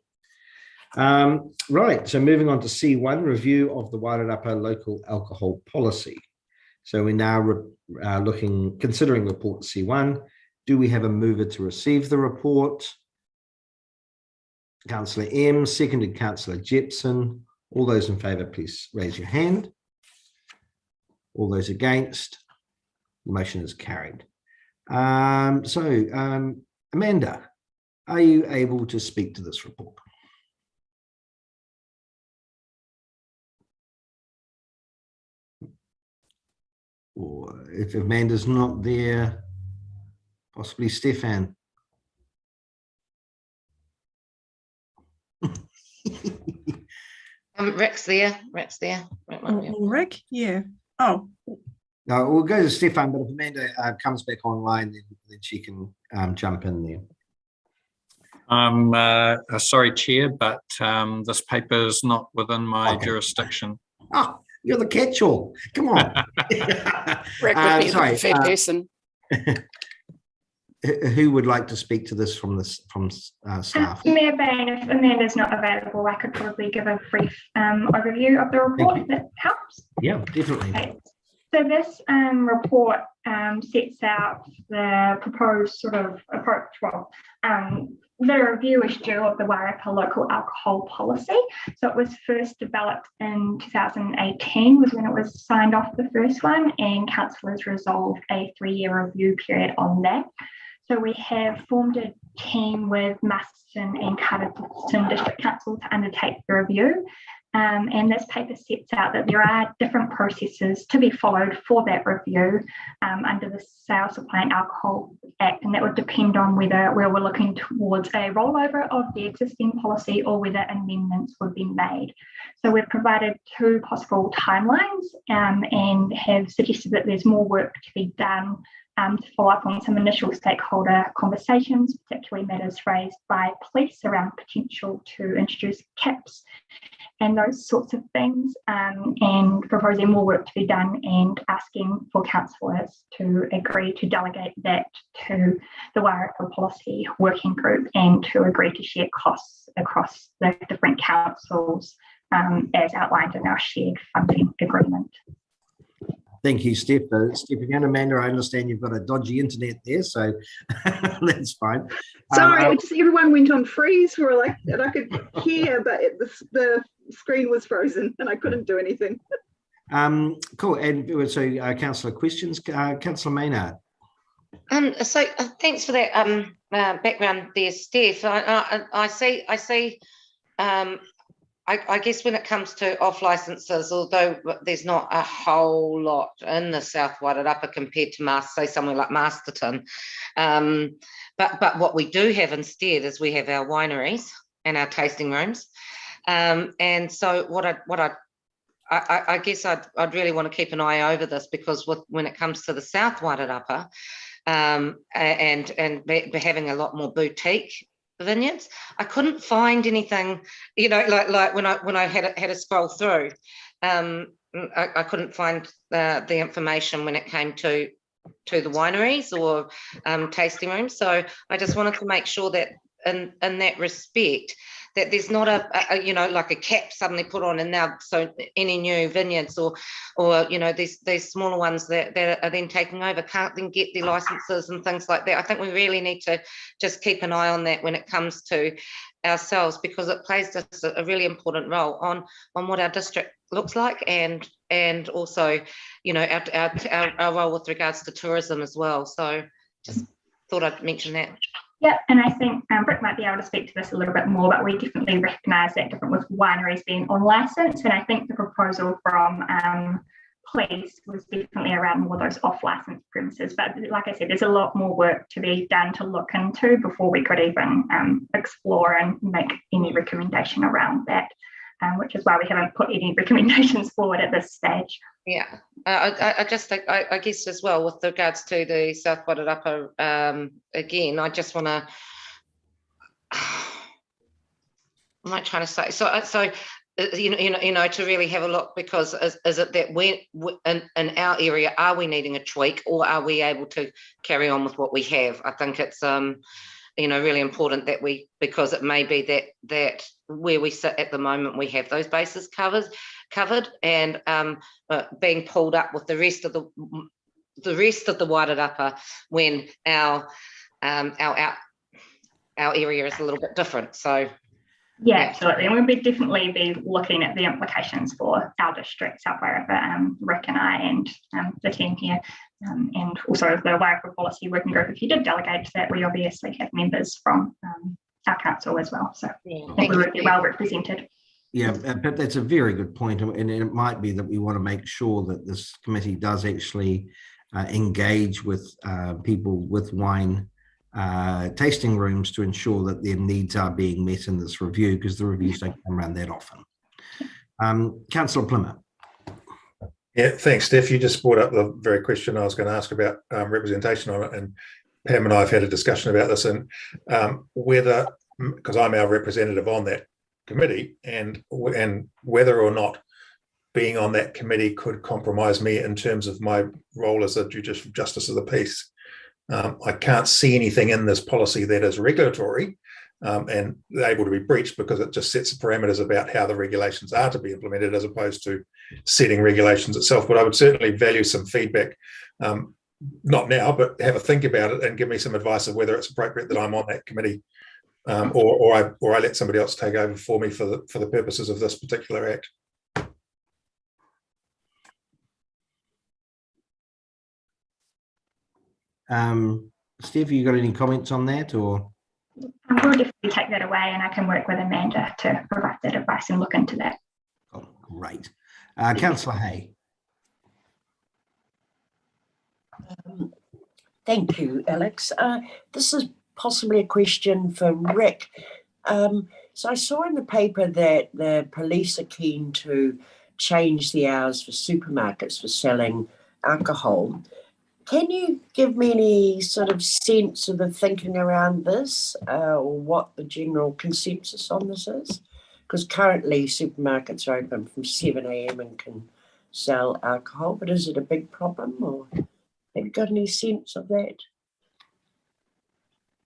A: Right, so moving on to C1, review of the Wairarapa local alcohol policy. So we're now considering report C1. Do we have a mover to receive the report? Councillor M, seconded Councillor Jepson. All those in favour, please raise your hand. All those against? The motion is carried. Amanda, are you able to speak to this report? Or if Amanda's not there, possibly Stefan.
J: Rick's there.
F: Rick, yeah. Oh.
A: No, we'll go to Stefan, but if Amanda comes back online, then she can jump in there.
K: Sorry, Chair, but this paper is not within my jurisdiction.
A: Oh, you're the catch-all. Come on.
E: Rick would be the third person.
A: Who would like to speak to this from staff?
L: Mayor Bain, if Amanda's not available, I could probably give a brief overview of the report if that helps.
A: Yeah, definitely.
L: Okay. So this report sets out the proposed sort of approach. Well, the review is due of the Wairarapa local alcohol policy. So it was first developed in 2018 was when it was signed off, the first one, and councillors resolved a 3-year review period on that. So we have formed a team with Masterton and Carterton District Council to undertake the review. And this paper sets out that there are different processes to be followed for that review under the Sales, Supply and Alcohol Act, and that would depend on whether we're looking towards a rollover of the existing policy or whether amendments would be made. So we've provided 2 possible timelines and have suggested that there's more work to be done to follow up on some initial stakeholder conversations, particularly matters raised by police around potential to introduce caps and those sorts of things, and proposing more work to be done and asking for councillors to agree to delegate that to the Wairarapa Policy Working Group and to agree to share costs across the different councils as outlined in our shared funding agreement.
A: Thank you, Steph. Stepping in, Amanda, I understand you've got a dodgy internet there, so that's fine.
N: Sorry, just everyone went on freeze for like, and I could hear, but the screen was frozen and I couldn't do anything.
A: Cool. And so, councillor questions, councillor Maynard.
J: So thanks for that background there, Steph. I see. I guess when it comes to off licences, although there's not a whole lot in the South Wairarapa compared to say somewhere like Masterton, but what we do have instead is we have our wineries and our tasting rooms, and so I guess I'd really want to keep an eye over this, because when it comes to the South Wairarapa, and having a lot more boutique vineyards, I couldn't find anything, like when I had a scroll through, I couldn't find the information when it came to the wineries or tasting rooms. So I just wanted to make sure that in that respect, that there's not like a cap suddenly put on, and now so any new vineyards or these smaller ones that are then taking over can't then get their licenses and things like that. I think we really need to just keep an eye on that when it comes to ourselves, because it plays just a really important role on what our district looks like, and also our role with regards to tourism as well. So just thought I'd mention that.
L: Yeah, and I think Britt might be able to speak to this a little bit more, but we definitely recognise that different with wineries being on licence, and I think the proposal from police was definitely around more those off-licence premises. But like I said, there's a lot more work to be done to look into before we could even explore and make any recommendation around that, which is why we haven't put any recommendations forward at this stage.
J: Yeah, I just think, I guess as well with regards to the South Wairarapa, again, I just want to, what am I trying to say? So to really have a look, because is it that we in our area, are we needing a tweak, or are we able to carry on with what we have? I think it's really important that because it may be that where we sit at the moment, we have those bases covered, and being pulled up with the rest of the Wairarapa when our area is a little bit different. So
L: yeah, absolutely, and we'll definitely be looking at the implications for our district, South Wairarapa, Rick and I, and the team here, and also the Wairarapa Policy Working Group. If you did delegate that, we obviously have members from our council as well, so I think we would be well represented.
A: Yeah, but that's a very good point, and it might be that we want to make sure that this committee does actually engage with people with wine tasting rooms to ensure that their needs are being met in this review, because the reviews don't come around that often. Councillor Plymouth.
C: Yeah, thanks, Steph. You just brought up the very question I was going to ask about representation on it, and Pam and I have had a discussion about this, and whether, because I'm our representative on that committee, and whether or not being on that committee could compromise me in terms of my role as a judicial justice of the peace. I can't see anything in this policy that is regulatory and able to be breached, because it just sets the parameters about how the regulations are to be implemented, as opposed to setting regulations itself. But I would certainly value some feedback, not now, but have a think about it and give me some advice of whether it's appropriate that I'm on that committee, or I let somebody else take over for me for the purposes of this particular act.
A: Steph, you got any comments on that, or?
L: I will definitely take that away, and I can work with Amanda to provide that advice and look into that.
A: Oh, great. Councillor Hay.
O: Thank you, Alex. This is possibly a question for Rick. So I saw in the paper that the police are keen to change the hours for supermarkets for selling alcohol. Can you give me any sort of sense of the thinking around this, or what the general consensus on this is? Because currently supermarkets are open from 7 a.m. and can sell alcohol, but is it a big problem, or have you got any sense of that?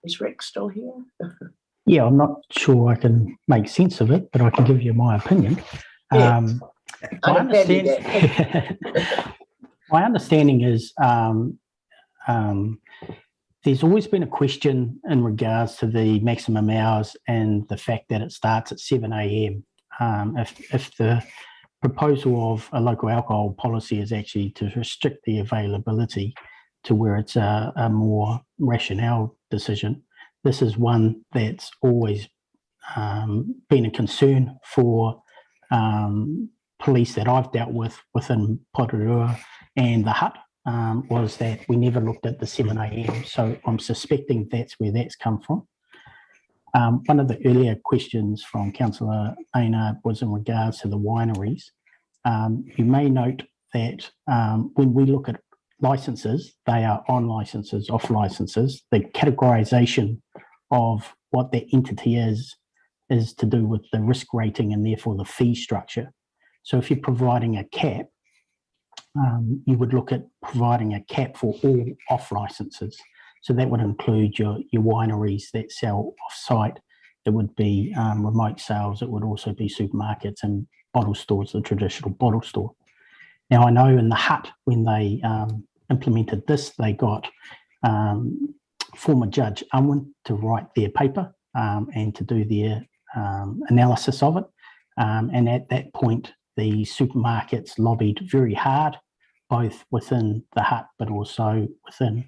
O: Is Rick still here?
P: Yeah, I'm not sure I can make sense of it, but I can give you my opinion.
O: Yeah,
P: My understanding is there's always been a question in regards to the maximum hours and the fact that it starts at 7 a.m. If the proposal of a local alcohol policy is actually to restrict the availability to where it's a more rationale decision, this is one that's always been a concern for police that I've dealt with within Porirua and the hut, was that we never looked at the 7 a.m. So I'm suspecting that's where that's come from. One of the earlier questions from Councillor Maynard was in regards to the wineries. You may note that when we look at licenses, they are on licenses, off licenses. The categorisation of what that entity is to do with the risk rating and therefore the fee structure. So if you're providing a cap, you would look at providing a cap for all off licenses. So that would include your wineries that sell off-site. It would be remote sales. It would also be supermarkets and bottle stores, the traditional bottle store. Now, I know in the hut, when they implemented this, they got former Judge Unwin to write their paper and to do their analysis of it. And at that point, the supermarkets lobbied very hard, both within the hut, but also within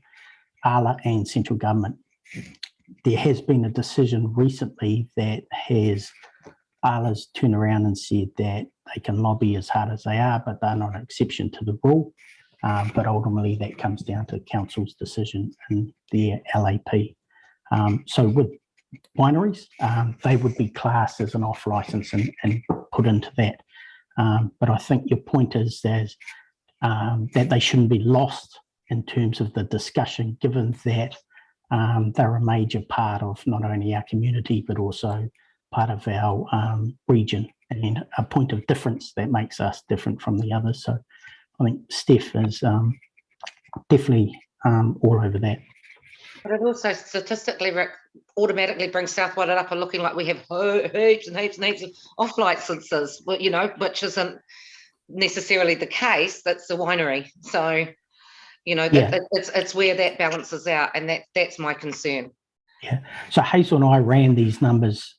P: ALA and central government. There has been a decision recently that has ALA's turned around and said that they can lobby as hard as they are, but they're not an exception to the rule. But ultimately that comes down to council's decision and their LAP. So with wineries, they would be classed as an off license and put into that. But I think your point is that they shouldn't be lost in terms of the discussion, given that they're a major part of not only our community, but also part of our region and a point of difference that makes us different from the others. So I think Steph is definitely all over that.
J: But it also statistically, Rick, automatically brings South Wairarapa looking like we have heaps and heaps and heaps of off licenses, you know, which isn't necessarily the case. That's the winery. So, you know, it's where that balances out, and that's my concern.
P: Yeah. So Hazel and I ran these numbers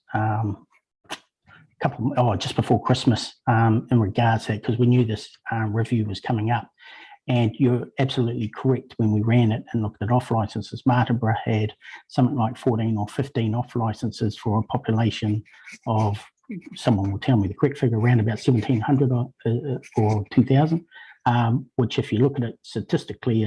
P: just before Christmas in regards to that, because we knew this review was coming up. And you're absolutely correct. When we ran it and looked at off licenses, Martinborough had something like 14 or 15 off licenses for a population of, someone will tell me the correct figure, around about 1,700 or 2,000, which if you look at it statistically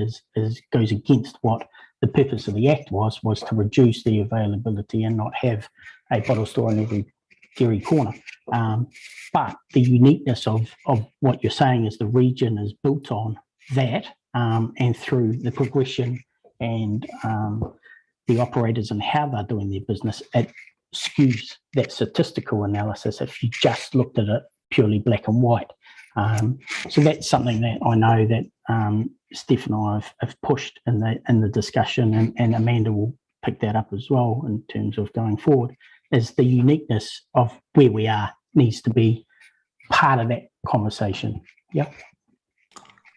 P: goes against what the purpose of the Act was to reduce the availability and not have a bottle store in every dairy corner. But the uniqueness of what you're saying is the region is built on that, and through the progression and the operators and how they're doing their business, it skews that statistical analysis if you just looked at it purely black and white. So that's something that I know that Steph and I have pushed in the discussion, and Amanda will pick that up as well in terms of going forward, is the uniqueness of where we are needs to be part of that conversation. Yep.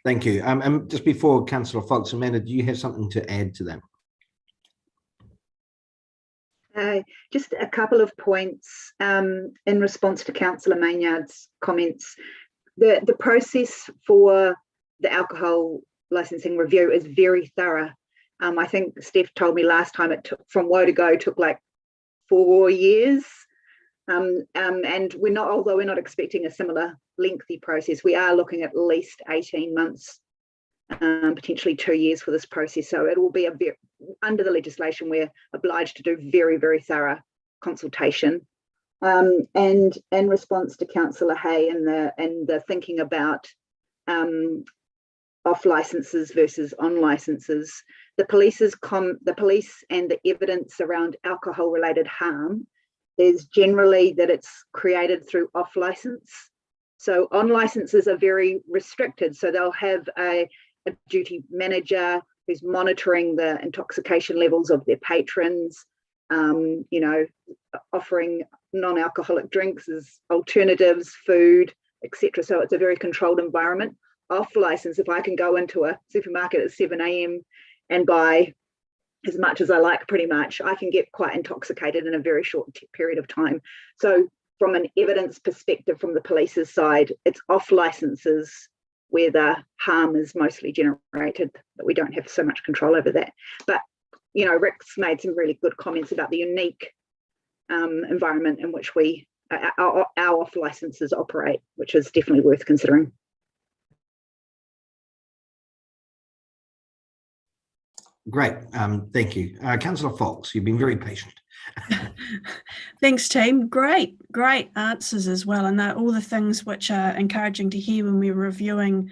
A: Thank you. And just before Councillor Fox, Amanda, do you have something to add to that?
N: Just a couple of points in response to Councillor Maynard's comments. The process for the alcohol licensing review is very thorough. I think Steph told me last time it took, from woe to go, took like 4 years. And we're not, although we're not expecting a similar lengthy process, we are looking at least 18 months, potentially 2 years for this process. So it will be under the legislation, we're obliged to do very, very thorough consultation. And in response to Councillor Hay and the thinking about off licenses versus on licenses. The police and the evidence around alcohol related harm is generally that it's created through off license. So on licenses are very restricted. So they'll have a duty manager who's monitoring the intoxication levels of their patrons, offering non-alcoholic drinks as alternatives, food, etc. So it's a very controlled environment. Off license, if I can go into a supermarket at 7 a.m. and buy as much as I like, pretty much, I can get quite intoxicated in a very short period of time. So from an evidence perspective, from the police's side, it's off licenses where the harm is mostly generated, that we don't have so much control over that. But, Rick's made some really good comments about the unique environment in which our off licenses operate, which is definitely worth considering.
A: Great, thank you. Councillor Fox, you've been very patient.
F: Thanks, team. Great answers as well. And all the things which are encouraging to hear when we're reviewing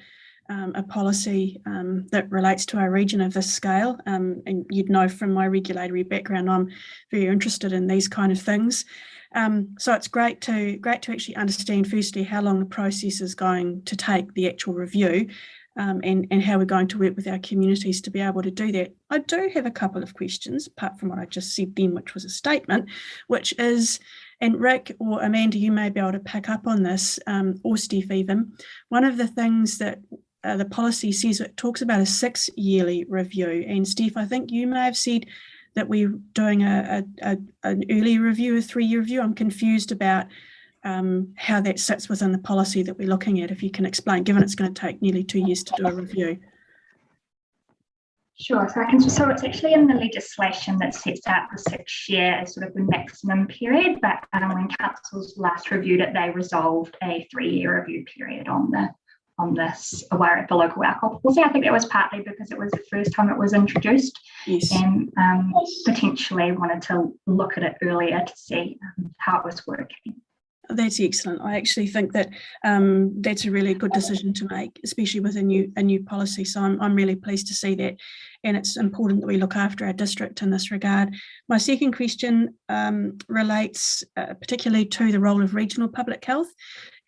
F: a policy that relates to our region of this scale. And you'd know from my regulatory background, I'm very interested in these kind of things. So it's great to actually understand firstly how long the process is going to take, the actual review, and how we're going to work with our communities to be able to do that. I do have a couple of questions, apart from what I just said then, which was a statement, which is, and Rick or Amanda, you may be able to pick up on this, or Steph even, one of the things that the policy says, it talks about a 6-yearly review. And Steph, I think you may have said that we're doing an early review, a 3-year review. I'm confused about how that sits within the policy that we're looking at, if you can explain, given it's going to take nearly 2 years to do a review.
L: Sure, so it's actually in the legislation that sets out the 6-year as sort of the maximum period, but when councils last reviewed it, they resolved a 3-year review period on this aware the local alcohol policy. I think that was partly because it was the first time it was introduced,
F: yes,
L: and potentially wanted to look at it earlier to see how it was working.
F: That's excellent. I actually think that that's a really good decision to make, especially with a new policy. So I'm really pleased to see that, and it's important that we look after our district in this regard. My second question relates particularly to the role of regional public health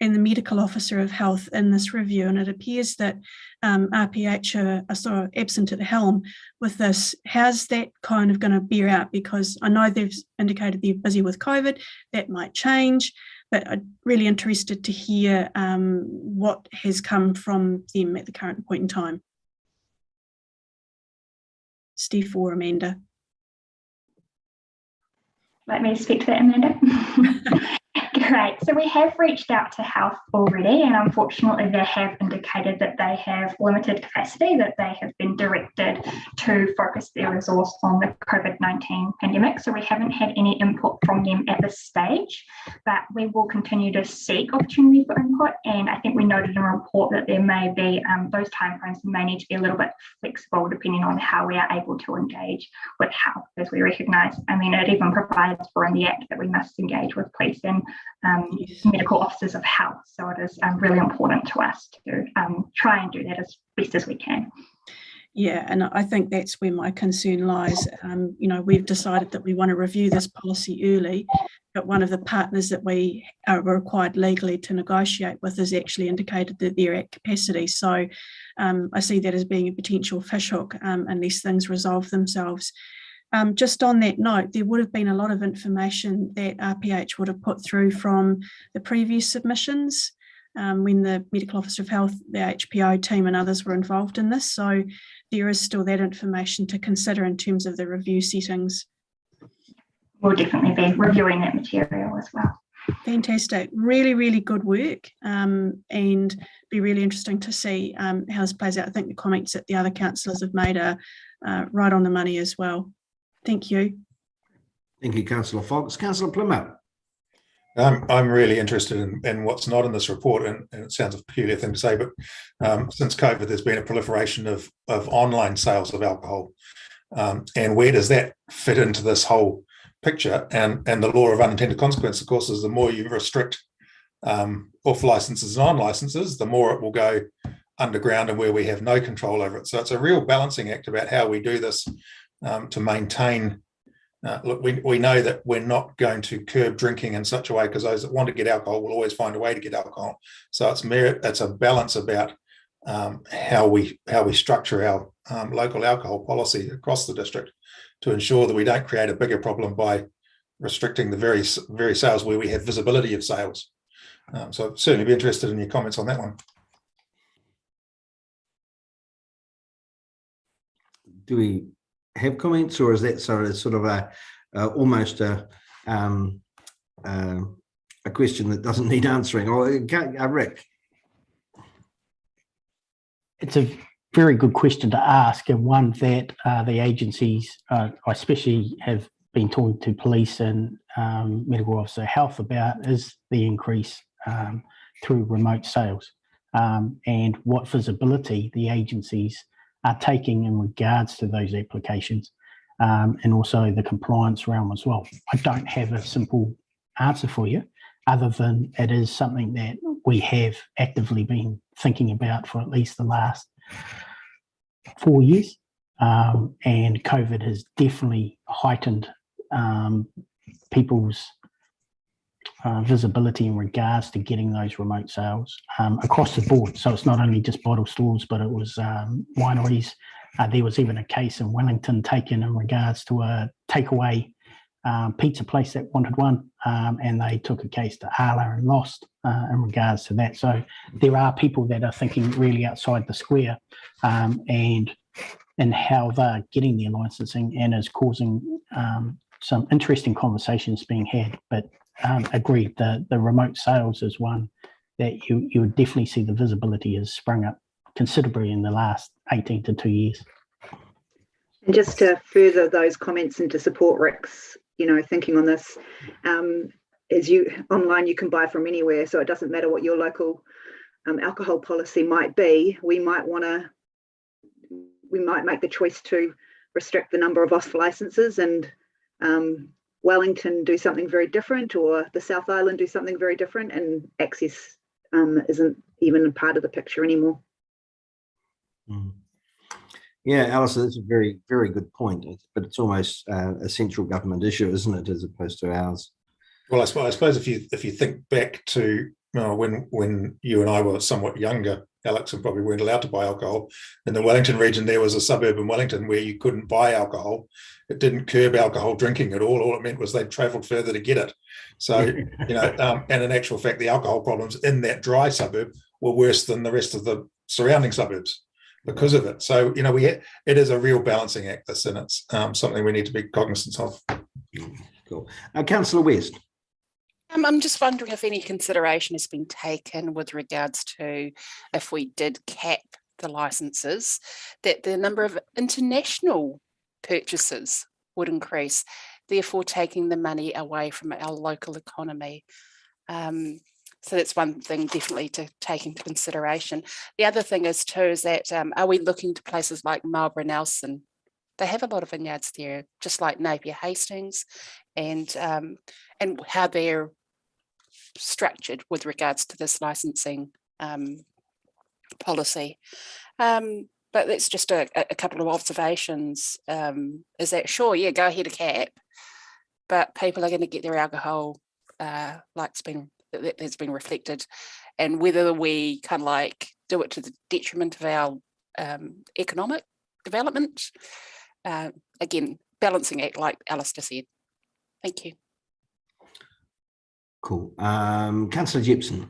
F: and the medical officer of health in this review, and it appears that RPH are sort of absent at the helm with this. How's that kind of going to bear out? Because I know they've indicated they're busy with COVID, that might change, but I'm really interested to hear what has come from them at the current point in time. Steph or Amanda?
L: Let me speak to that, Amanda. Great. So we have reached out to health already, and unfortunately they have indicated that they have limited capacity, that they have been directed to focus their resource on the COVID-19 pandemic. So we haven't had any input from them at this stage, but we will continue to seek opportunity for input. And I think we noted in a report that there may be those timeframes may need to be a little bit flexible depending on how we are able to engage with health, as we recognise. I mean, it even provides for in the Act that we must engage with police and medical officers of health. So it is really important to us to try and do that as best as we can.
F: Yeah, and I think that's where my concern lies. We've decided that we want to review this policy early, but one of the partners that we are required legally to negotiate with has actually indicated that they're at capacity. So I see that as being a potential fishhook unless things resolve themselves. Just on that note, there would have been a lot of information that RPH would have put through from the previous submissions when the Medical Officer of Health, the HPO team and others were involved in this. So there is still that information to consider in terms of the review settings.
L: We'll definitely be reviewing that material as well.
F: Fantastic. Really, really good work, and be really interesting to see how this plays out. I think the comments that the other councillors have made are right on the money as well. Thank you.
A: Thank you, Councillor Fox. Councillor Plymouth.
C: I'm really interested in what's not in this report, and it sounds a peculiar thing to say, but since COVID, there's been a proliferation of online sales of alcohol. And where does that fit into this whole picture? And the law of unintended consequence, of course, is the more you restrict off licenses and on licenses, the more it will go underground and where we have no control over it. So it's a real balancing act about how we do this to maintain. Look, we know that we're not going to curb drinking in such a way, because those that want to get alcohol will always find a way to get alcohol. So it's a balance about how we structure our local alcohol policy across the district to ensure that we don't create a bigger problem by restricting the very sales where we have visibility of sales. So I'd certainly be interested in your comments on that one.
A: Do we have comments, or is that sort of a almost a question that doesn't need answering? Or Rick?
P: It's a very good question to ask, and one that the agencies, I especially have been talking to police and medical officer health about, is the increase through remote sales and what visibility the agencies are taking in regards to those applications, and also the compliance realm as well. I don't have a simple answer for you, other than it is something that we have actively been thinking about for at least the last 4 years, and COVID has definitely heightened people's visibility in regards to getting those remote sales across the board. So it's not only just bottle stores, but it was wineries. There was even a case in Wellington taken in regards to a takeaway pizza place that wanted one, and they took a case to Arla and lost in regards to that. So there are people that are thinking really outside the square, and how they're getting their licensing, and is causing some interesting conversations being had. But agreed, the remote sales is one that you would definitely see the visibility has sprung up considerably in the last 18 to 2 years.
N: And just to further those comments and to support Rick's, thinking on this, as online you can buy from anywhere, so it doesn't matter what your local alcohol policy might be. We might make the choice to restrict the number of off licenses, and Wellington do something very different, or the South Island do something very different, and access isn't even a part of the picture anymore.
A: Yeah, Alistair, that's a very, very good point. But it's almost a central government issue, isn't it, as opposed to ours?
C: Well, I suppose if you think back to when you and I were somewhat younger, Alex, and probably weren't allowed to buy alcohol. In the Wellington region, there was a suburb in Wellington where you couldn't buy alcohol. It didn't curb alcohol drinking at all. All it meant was they travelled further to get it. So, and in actual fact, the alcohol problems in that dry suburb were worse than the rest of the surrounding suburbs because of it. So, it is a real balancing act, this, and it's something we need to be cognizant of.
A: Cool. Councillor West.
E: I'm just wondering if any consideration has been taken with regards to, if we did cap the licenses, that the number of international purchases would increase, therefore taking the money away from our local economy. So that's one thing definitely to take into consideration. The other thing is that are we looking to places like Marlborough Nelson? They have a lot of vineyards there, just like Napier Hastings, and how they're structured with regards to this licensing policy. But that's just a couple of observations. Is that sure? Yeah, go ahead, a cap, but people are going to get their alcohol that's been reflected, and whether we kind of like do it to the detriment of our economic development. Again, balancing act, like Alistair said. Thank you.
A: Cool. Councillor Gibson.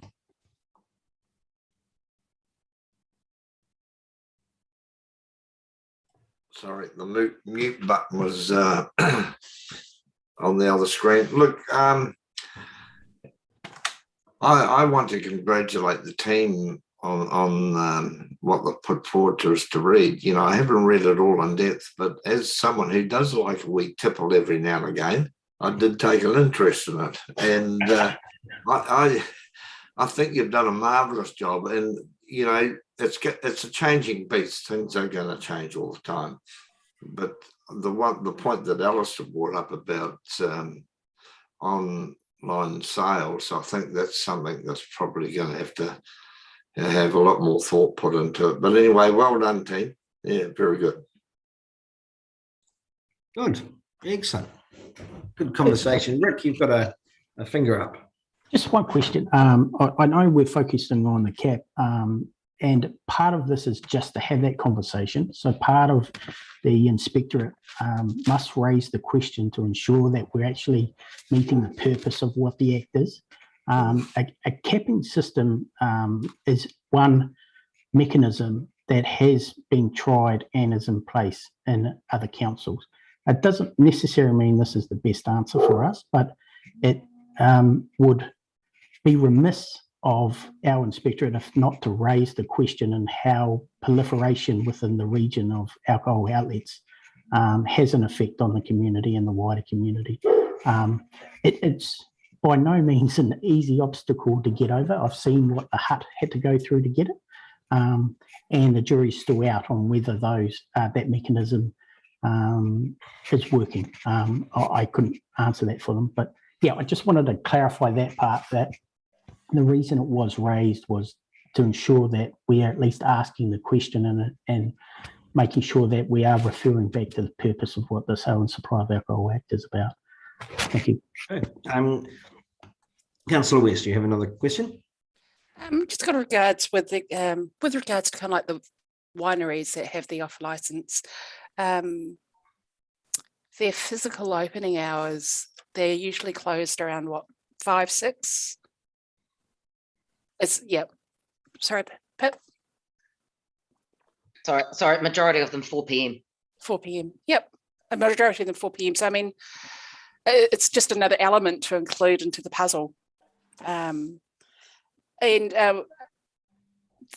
Q: Sorry, the mute button was on the other screen. Look, I want to congratulate the team on what they've put forward to us to read. I haven't read it all in depth, but as someone who does like a wee tipple every now and again, I did take an interest in it, and I think you've done a marvellous job. And it's a changing beast. Things are going to change all the time. But the point that Alistair brought up about online sales, I think that's something that's probably going to have a lot more thought put into it. But anyway, well done, team. Yeah, very good.
A: Good. Excellent. Good conversation. Rick, you've got a finger up.
P: Just one question. I know we're focusing on the cap, and part of this is just to have that conversation. So part of the inspectorate must raise the question to ensure that we're actually meeting the purpose of what the Act is. A capping system is one mechanism that has been tried and is in place in other councils. It doesn't necessarily mean this is the best answer for us, but it would be remiss of our inspectorate if not to raise the question in how proliferation within the region of alcohol outlets has an effect on the community and the wider community. It's by no means an easy obstacle to get over. I've seen what the Hut had to go through to get it, and the jury's still out on whether that mechanism is working. I couldn't answer that for them, but yeah, I just wanted to clarify that part, that the reason it was raised was to ensure that we are at least asking the question and making sure that we are referring back to the purpose of what the Sale and Supply of Alcohol Act is about. Thank you.
A: Councillor West, do you have another question?
E: Just got regards with regards to kind of like the wineries that have the off license. Their physical opening hours, they're usually closed around what, 5, 6? Sorry, Pip.
J: Sorry, majority of them 4 p.m.
E: 4 p.m. Yep, a majority of them 4 p.m. So I mean, it's just another element to include into the puzzle. And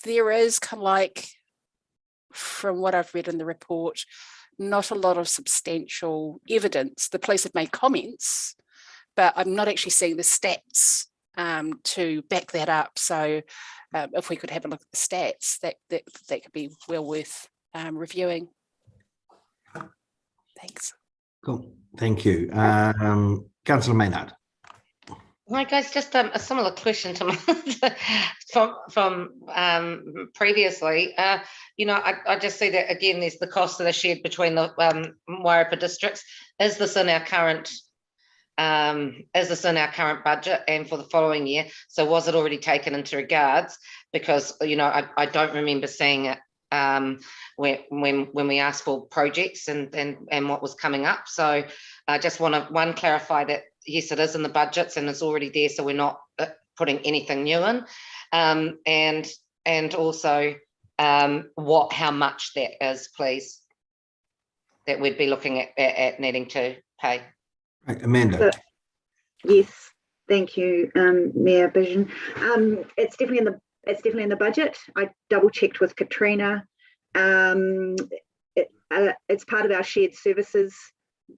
E: there is kind of like, from what I've read in the report, not a lot of substantial evidence. The police have made comments, but I'm not actually seeing the stats to back that up. So if we could have a look at the stats, that could be well worth reviewing. Thanks.
A: Cool. Thank you. Councillor Maynard.
J: Hi guys, just a similar question to from previously. I just see that again. There's the costs that are shared between the Wairarapa districts. Is this in our current budget and for the following year? So was it already taken into regards? Because I don't remember seeing it when we asked for projects and what was coming up. So I just want to clarify that. Yes, it is in the budgets and it's already there, so we're not putting anything new in. And also how much that is, please, that we'd be looking at needing to pay.
A: Right, Amanda.
N: Yes, thank you, Mayor Vision. It's definitely in the budget. I double checked with Katrina. It's part of our shared services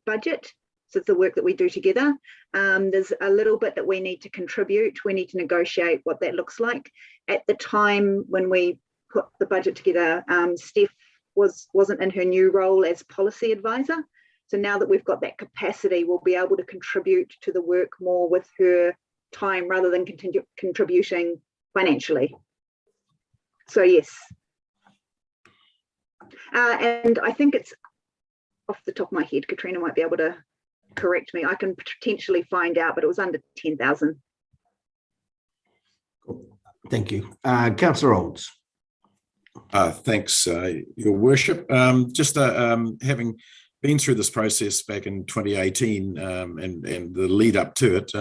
N: budget. So it's the work that we do together. There's a little bit that we need to contribute. We need to negotiate what that looks like. At the time when we put the budget together, Steph wasn't in her new role as policy advisor. So now that we've got that capacity, we'll be able to contribute to the work more with her time rather than contributing financially. So yes. And I think it's off the top of my head, Katrina might be able to correct me. I can potentially find out, but it was under 10,000.
A: Cool. Thank you. Councillor Olds.
B: Thanks, Your Worship. Just having been through this process back in 2018 and the lead up to it,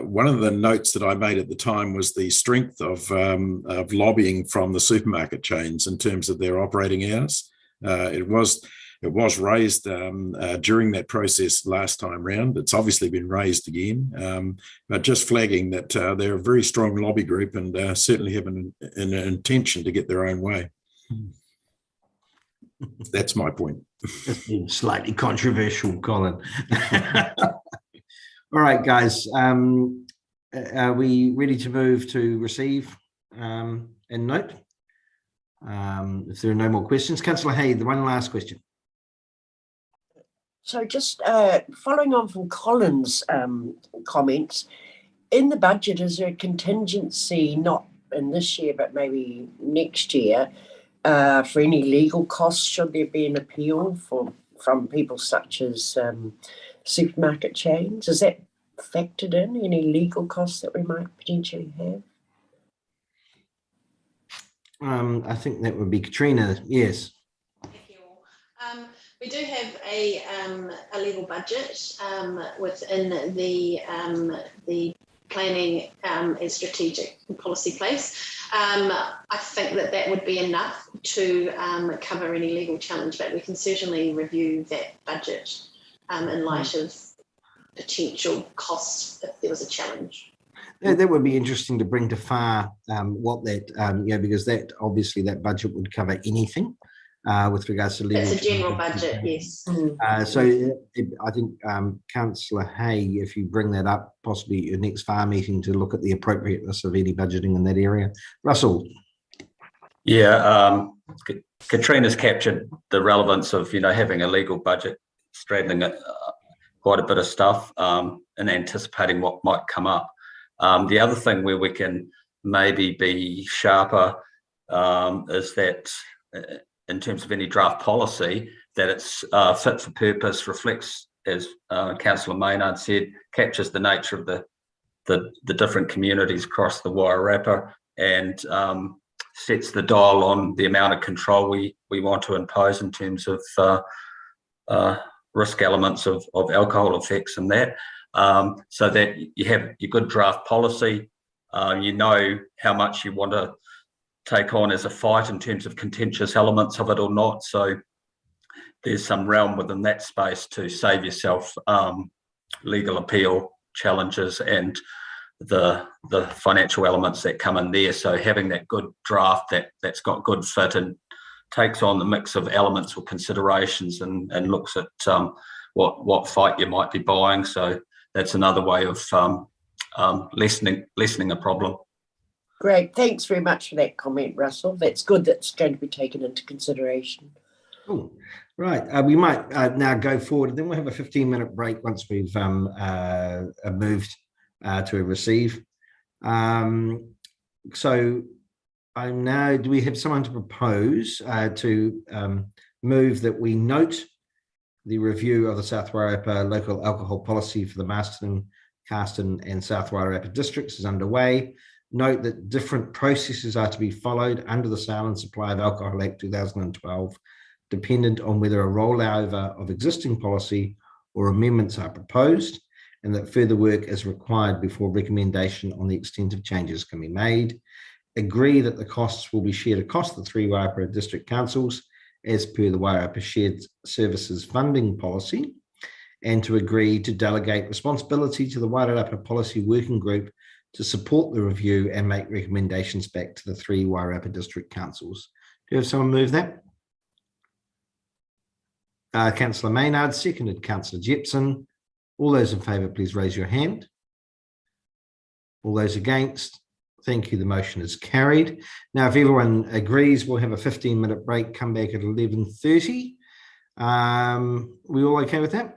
B: one of the notes that I made at the time was the strength of lobbying from the supermarket chains in terms of their operating hours. It was raised during that process last time round. It's obviously been raised again, but just flagging that they're a very strong lobby group and certainly have an intention to get their own way. That's my point.
A: That's been slightly controversial, Colin. All right, guys. Are we ready to move to receive and note? If there are no more questions, Councillor Hay, the one last question.
O: So just following on from Colin's comments, in the budget, is there a contingency not in this year, but maybe next year, for any legal costs, should there be an appeal from people such as supermarket chains? Is that factored in, any legal costs that we might potentially have?
A: I think that would be Katrina. Yes.
R: Thank you all. We do have a legal budget within the planning and strategic policy place. I think that would be enough to cover any legal challenge, but we can certainly review that budget in light of potential costs if there was a challenge.
A: That would be interesting to bring to FAR what that, because that obviously that budget would cover anything with regards to legal.
R: It's a general budget, yes.
A: So I think Councillor Hay, if you bring that up possibly at your next FAR meeting to look at the appropriateness of any budgeting in that area. Russell.
I: Yeah, Katrina's captured the relevance of having a legal budget, straddling quite a bit of stuff and anticipating what might come up. The other thing where we can maybe be sharper is that in terms of any draft policy, that it's fit for purpose, reflects, as Councillor Maynard said, captures the nature of the different communities across the Wairarapa and sets the dial on the amount of control we want to impose in terms of risk elements of alcohol effects and that. So that you have your good draft policy, you know how much you want to take on as a fight in terms of contentious elements of it or not. So there's some realm within that space to save yourself legal appeal challenges and the financial elements that come in there. So having that good draft that's got good fit and takes on the mix of elements or considerations and looks at what fight you might be buying. So that's another way of lessening a problem.
O: Great. Thanks very much for that comment, Russell. That's good. That's going to be taken into consideration.
A: Cool. Right. We might now go forward, and then we'll have a 15-minute break once we've moved to a receive. So I'm now, do we have someone to propose to move that we note the review of the South Wairarapa local alcohol policy for the Marston, Carsten and South Wairarapa districts is underway. Note that different processes are to be followed under the Sale and Supply of Alcohol Act 2012, dependent on whether a rollover of existing policy or amendments are proposed, and that further work is required before recommendation on the extent of changes can be made. Agree that the costs will be shared across the 3 Wairarapa district councils as per the Wairarapa Shared Services Funding Policy, and to agree to delegate responsibility to the Wairarapa Policy Working Group to support the review and make recommendations back to the 3 Wairarapa district councils. Do you have someone move that? Councillor Maynard, seconded Councillor Jepson. All those in favour, please raise your hand. All those against? Thank you. The motion is carried. Now, if everyone agrees, we'll have a 15-minute break, come back at 11:30. We all okay with that?